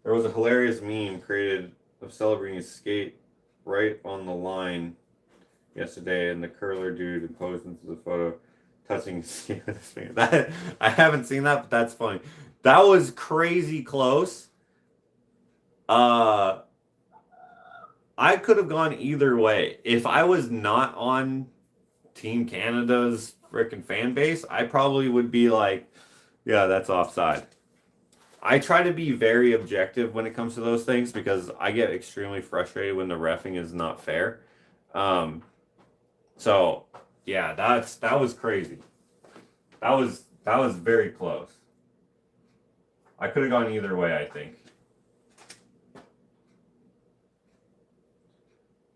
There was a hilarious meme created of celebrating his skate right on the line yesterday, and the curler dude posed into the photo touching his skate with his finger. That I haven't seen that, but that's funny. That was crazy close. I could have gone either way. If I was not on Team Canada's freaking fan base, I probably would be like, yeah, that's offside. I try to be very objective when it comes to those things because I get extremely frustrated when the reffing is not fair. So yeah, that was crazy. That was very close. I could have gone either way, I think.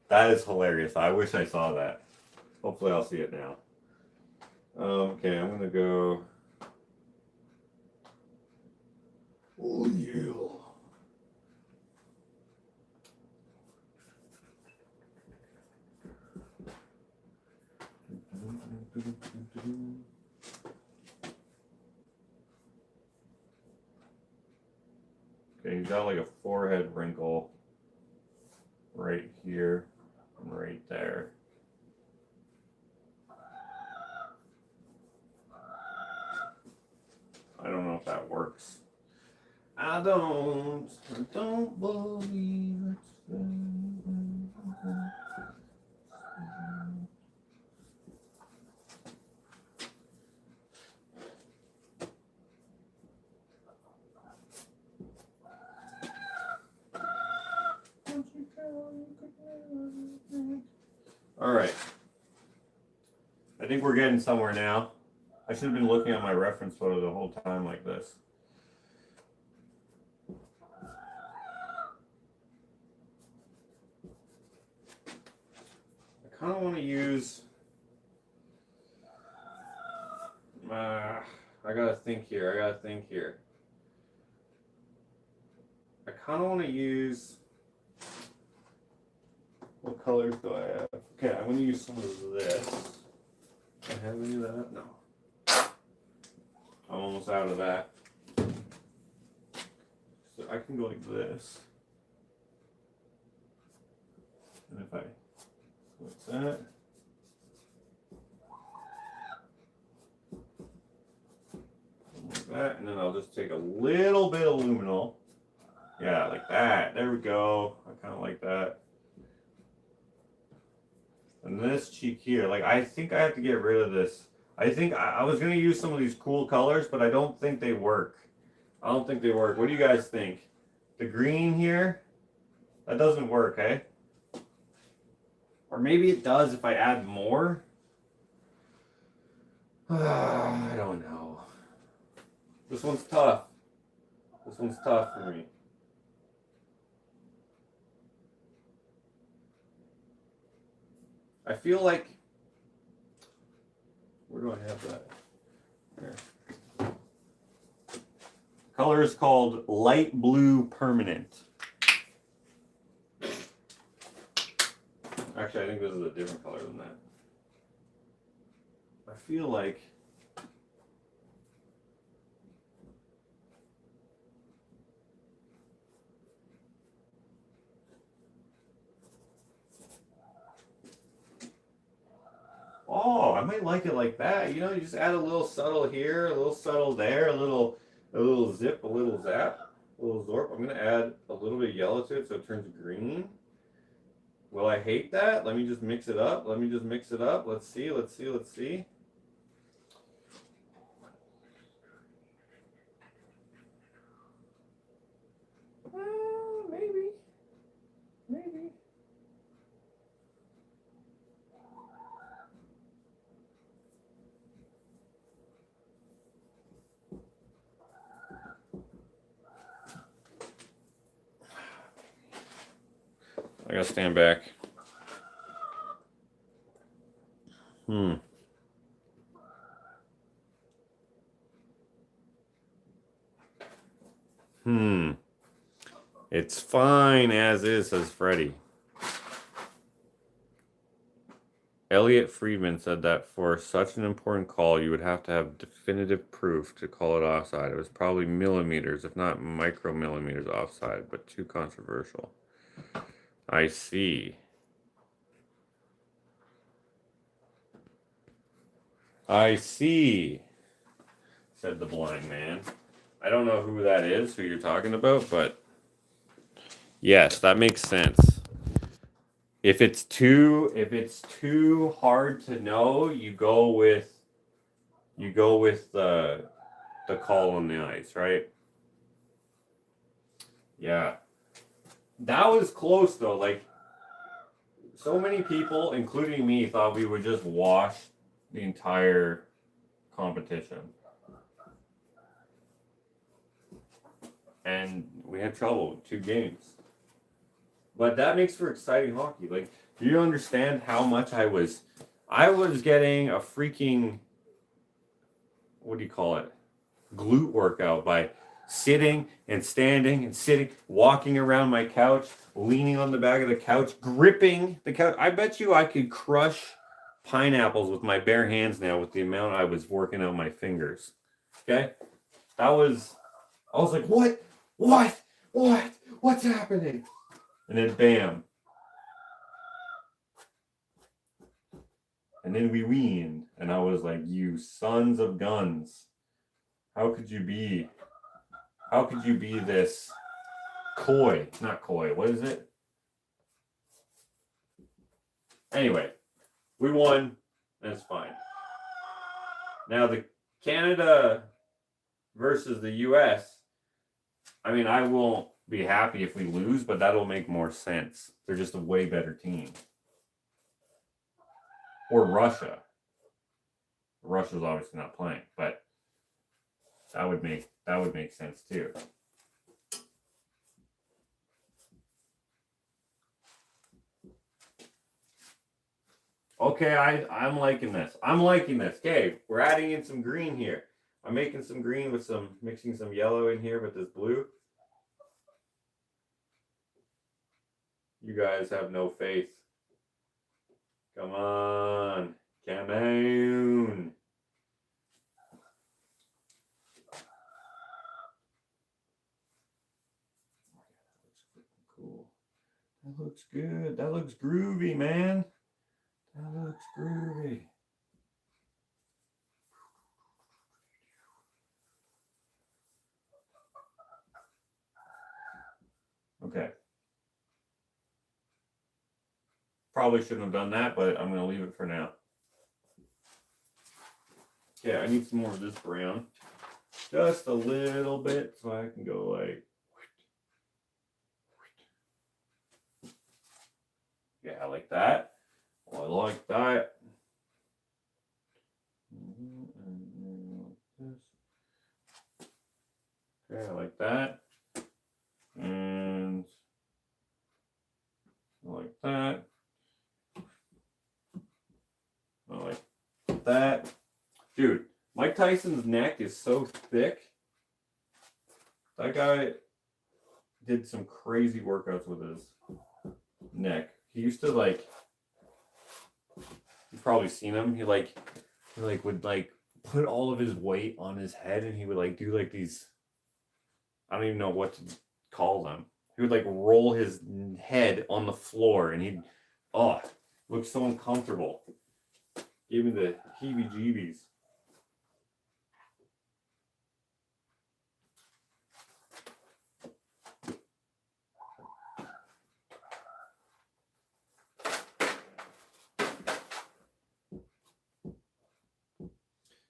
That is hilarious. I wish I saw that. Hopefully I'll see it now. Okay, I'm gonna go. Oh yeah. Okay, he's got like a forehead wrinkle right here and right there. I don't know if that works. I don't believe it. All right. I think we're getting somewhere now. I should have been looking at my reference photo the whole time like this. I kind of want to use... I gotta think here. I kind of want to use... What colors do I have? Okay, I'm going to use some of this. Do I have any of that? No. I'm almost out of that. So I can go like this. And if I switch that. Like that. And then I'll just take a little bit of luminol. Yeah, like that. There we go. I kind of like that. And this cheek here, like I think I have to get rid of this. I think I was going to use some of these cool colors, but I don't think they work. I don't think they work. What do you guys think? The green here, that doesn't work, eh? Or maybe it does if I add more. I don't know. This one's tough. This one's tough for me. I feel like, where do I have that? There. Color is called light blue permanent. Actually, I think this is a different color than that. I feel like oh, I might like it like that. You know, you just add a little subtle here, a little subtle there, a little zip, a little zap, a little zorp. I'm gonna add a little bit of yellow to it so it turns green. Will I hate that? Let me just mix it up. Let me just mix it up. Let's see, let's see, let's see. Maybe. Maybe. I gotta stand back. It's fine as is, says Freddie. Elliot Friedman said that for such an important call, you would have to have definitive proof to call it offside. It was probably millimeters, if not micromillimeters offside, but too controversial. I see. I see, said the blind man. I don't know who that is, who you're talking about, but yes, that makes sense. If it's too hard to know, you go with the call on the ice, right? Yeah. That was close though. Like, so many people, including me, thought we would just wash the entire competition. And we had trouble with 2 games. But that makes for exciting hockey. Like, do you understand how much I was getting a freaking, what do you call it? Glute workout by sitting and standing and sitting, walking around my couch, leaning on the back of the couch, gripping the couch. I bet you I could crush pineapples with my bare hands now with the amount I was working out my fingers. Okay? I was like, what's happening? And then bam. And then we weaned. And I was like, you sons of guns. How could you be this coy? Not coy, what is it? Anyway, we won. That's fine. Now the Canada versus the US, I mean, I won't be happy if we lose, but that'll make more sense. They're just a way better team. Or Russia. Russia's obviously not playing, but that would make sense too. Okay, I'm liking this. Okay, we're adding in some green here. I'm making some green with mixing some yellow in here with this blue. You guys have no faith. Come on. Come on. Cool. That looks good. That looks groovy, man. That looks groovy. Okay. Probably shouldn't have done that, but I'm going to leave it for now. Okay, I need some more of this brown. Just a little bit so I can go like... Yeah, like that. Oh, I like that. Okay, I like that. And I like that. with that. Dude, Mike Tyson's neck is so thick. That guy did some crazy workouts with his neck. He used to like, you've probably seen him. He would put all of his weight on his head, and he would like do like these, I don't even know what to call them. He would like roll his head on the floor, and he'd, look so uncomfortable. Gave me the heebie-jeebies.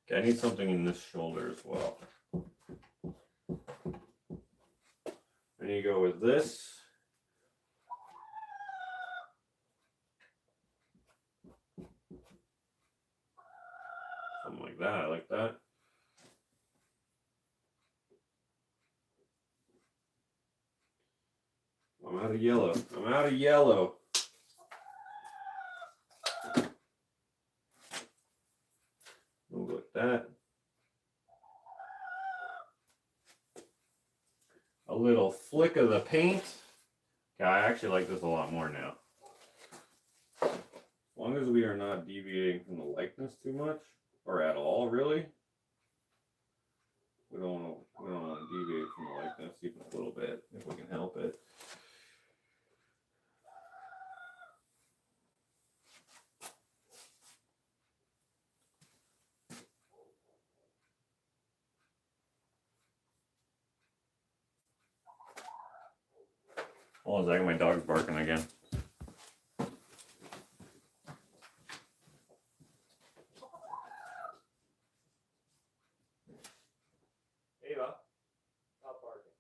Okay, I need something in this shoulder as well. I need to go with this. Something like that. I like that. I'm out of yellow. I'm out of yellow. Move like that. A little flick of the paint. Yeah, I actually like this a lot more now. As long as we are not deviating from the likeness too much, or at all, really. We don't want to deviate from the likeness even a little bit, if we can help it. Hold on a second, my dog's barking again. Ava, stop barking.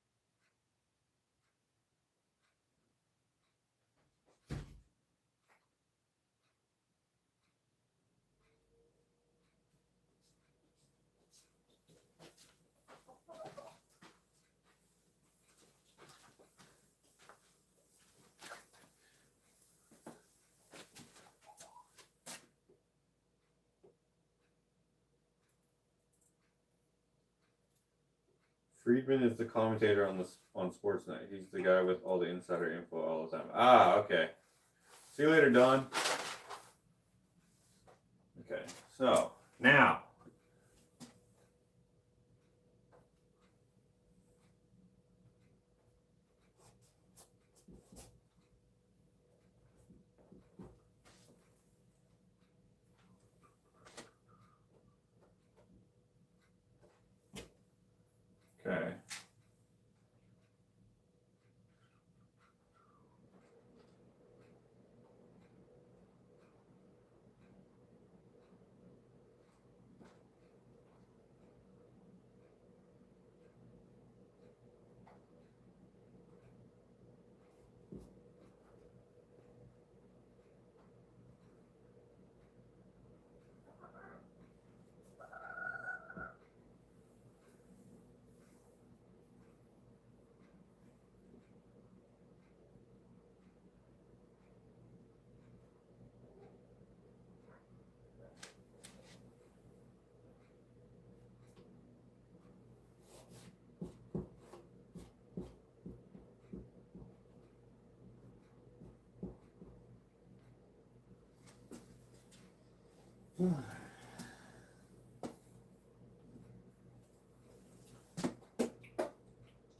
Friedman is the commentator on Sportsnet. He's the guy with all the insider info all the time. Ah, okay. See you later, Don. Okay, so now. Okay.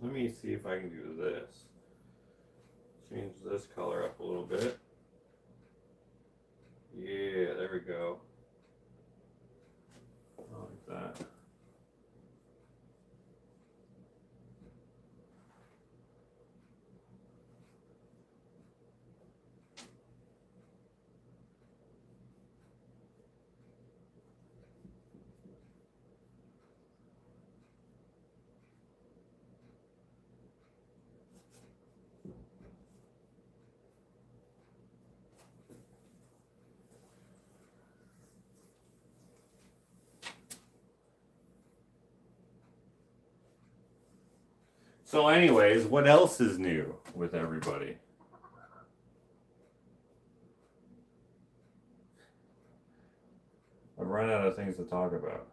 Let me see if I can do this. Change this color up a little bit. Yeah, there we go. Like that. So anyways, what else is new with everybody? I've run out of things to talk about.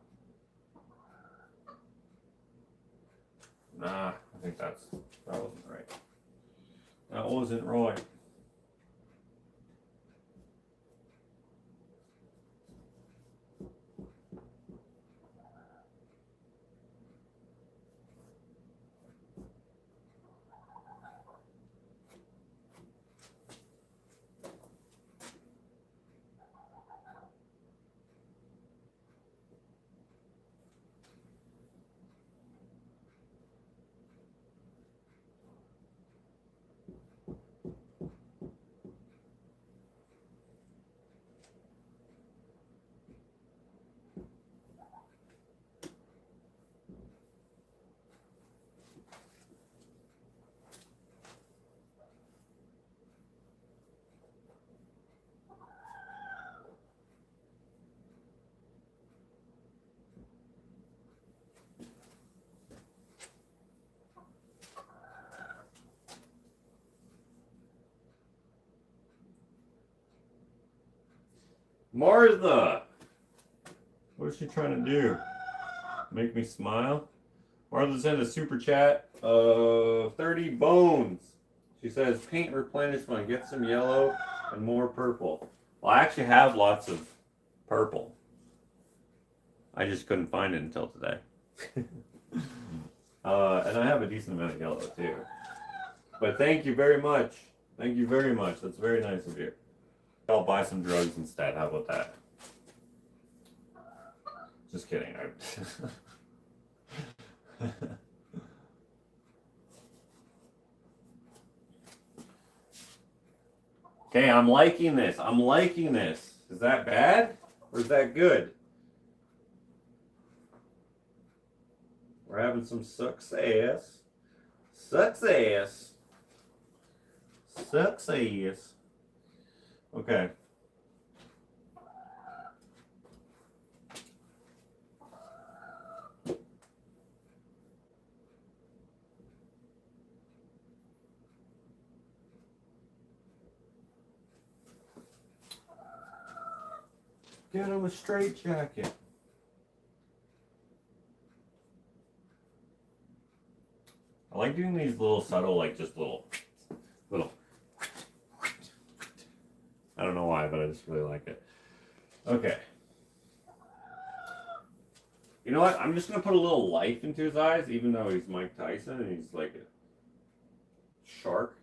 Nah, I think that wasn't right. That wasn't right. Martha! What is she trying to do? Make me smile? Martha sent a super chat of 30 bones. She says, paint replenishment, get some yellow and more purple. Well, I actually have lots of purple. I just couldn't find it until today. And I have a decent amount of yellow too. But thank you very much. Thank you very much. That's very nice of you. I'll buy some drugs instead. How about that? Just kidding. Okay, I'm liking this. I'm liking this. Is that bad or is that good? We're having some success. Success. Success. Okay. Get him a straight jacket. I like doing these little subtle, like just little. I don't know why, but I just really like it. Okay. You know what? I'm just gonna put a little life into his eyes, even though he's Mike Tyson and he's like a shark.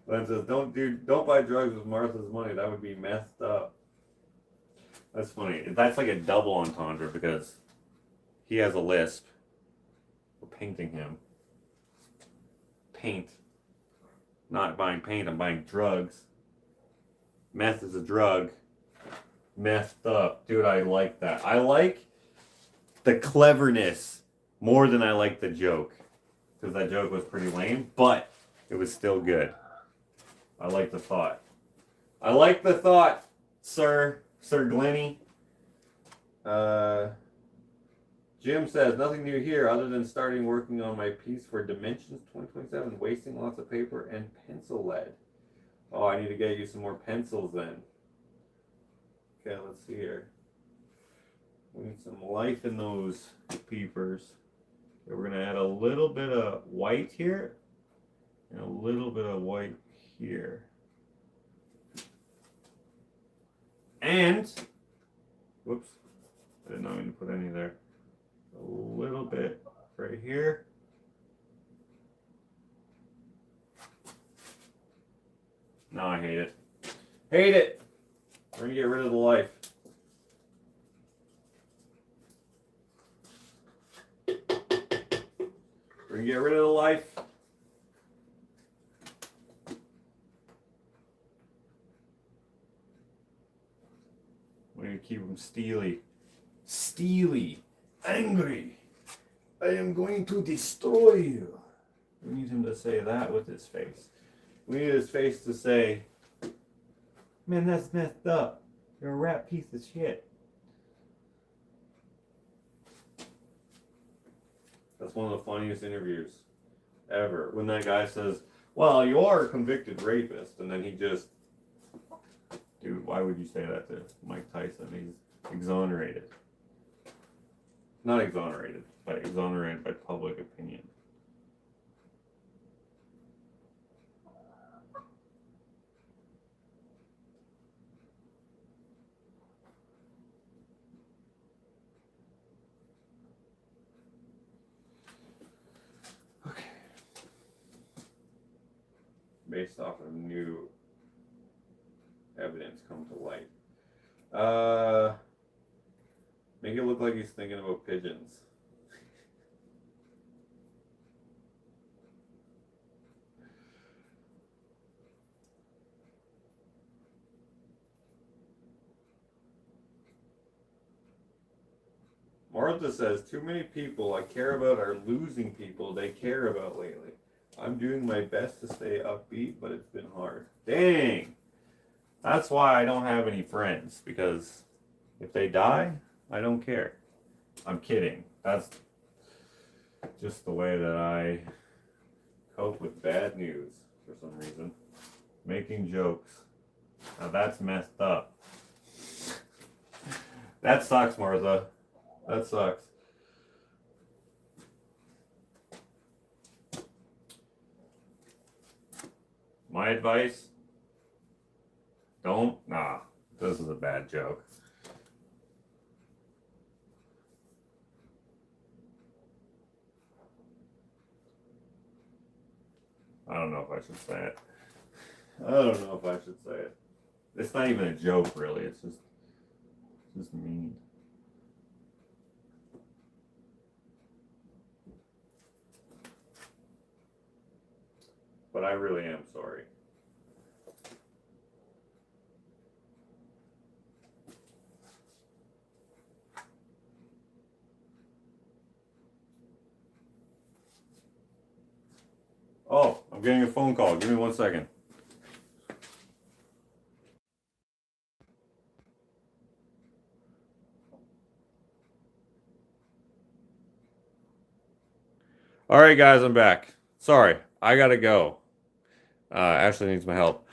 Glenn says, don't buy drugs with Martha's money. That would be messed up. That's funny. That's like a double entendre because he has a lisp. We're painting him. Paint. Not buying paint, I'm buying drugs. Meth is a drug. Messed up. Dude, I like that. I like the cleverness more than I like the joke. Because that joke was pretty lame, but it was still good. I like the thought. I like the thought, Sir Glenny. Jim says, nothing new here other than starting working on my piece for Dimensions 2027, wasting lots of paper and pencil lead. Oh, I need to get you some more pencils then. Okay, let's see here. We need some life in those peepers. Okay, we're going to add a little bit of white here and a little bit of white here. And, whoops, I did not mean to put any there. A little bit right here. No, I hate it. Hate it! We're gonna get rid of the life. We're gonna get rid of the life. We're gonna keep him steely. Steely. Angry. I am going to destroy you. We need him to say that with his face. We need his face to say, man, that's messed up. You're a rat piece of shit. That's one of the funniest interviews ever. When that guy says, well, you are a convicted rapist. And then he just Dude, why would you say that to Mike Tyson? He's exonerated. Not exonerated, but exonerated by public opinion. Okay. Based off of new evidence come to light. Make it look like he's thinking about pigeons. Martha says, too many people I care about are losing people they care about lately. I'm doing my best to stay upbeat, but it's been hard. Dang! That's why I don't have any friends, because if they die, I don't care. I'm kidding. That's just the way that I cope with bad news for some reason. Making jokes. Now that's messed up. That sucks, Martha. That sucks. My advice? Don't. Nah, this is a bad joke. I don't know if I should say it. I don't know if I should say it. It's not even a joke, really. It's just mean. But I really am sorry. Oh, I'm getting a phone call. Give me 1 second. All right, guys, I'm back. Sorry, I gotta go. Ashley needs my help.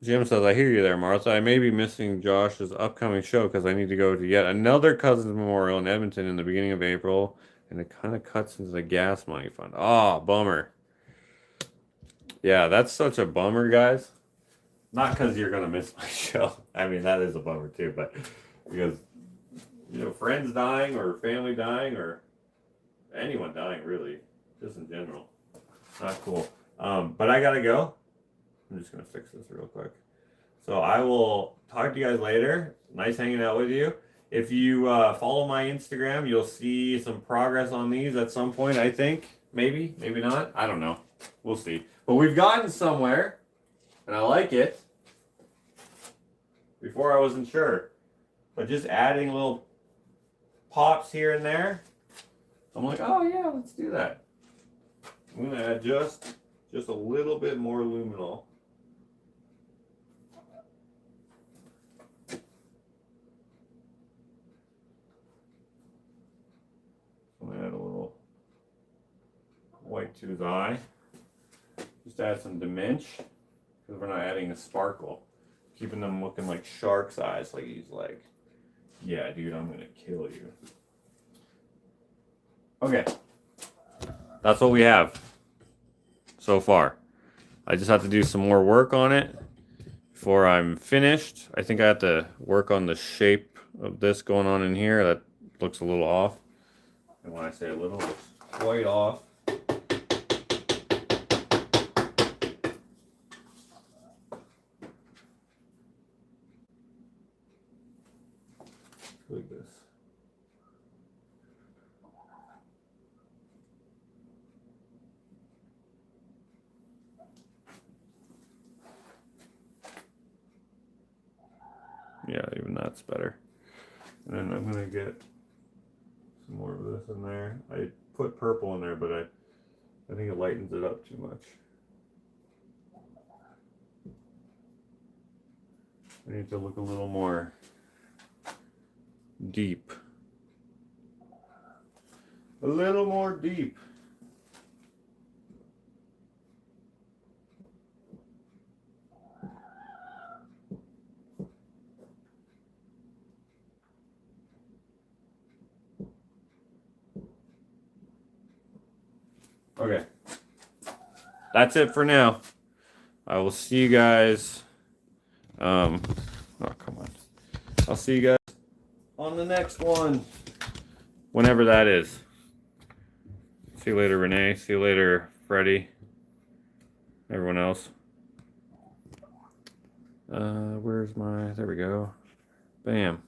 Jim says, I hear you there, Martha. I may be missing Josh's upcoming show because I need to go to yet another Cousins Memorial in Edmonton in the beginning of April, and it kind of cuts into the gas money fund. Oh, bummer. Yeah, that's such a bummer, guys. Not because you're going to miss my show. I mean, that is a bummer, too, but because, you know, friends dying or family dying or anyone dying, really, just in general. Not cool. But I got to go. I'm just going to fix this real quick. So I will talk to you guys later. Nice hanging out with you. If you follow my Instagram, you'll see some progress on these at some point, I think. Maybe, maybe not. I don't know. We'll see. But we've gotten somewhere, and I like it. Before I wasn't sure. But just adding little pops here and there, I'm like, oh yeah, let's do that. I'm going to add just a little bit more luminol. I'm going to add a little white to his eye. Just add some dimension, because we're not adding a sparkle. Keeping them looking like shark's eyes, like he's like, yeah, dude, I'm going to kill you. Okay. That's what we have so far. I just have to do some more work on it before I'm finished. I think I have to work on the shape of this going on in here. That looks a little off. And when I say a little, it's quite off. Like this. Yeah, even that's better. And then I'm gonna get some more of this in there. I put purple in there, but I think it lightens it up too much. I need to look a little more deep. A little more deep. Okay. That's it for now. I will see you guys. Oh, come on. I'll see you guys on the next one. Whenever that is. See you later, Renee. See you later, Freddie. Everyone else. Where's my... There we go. Bam.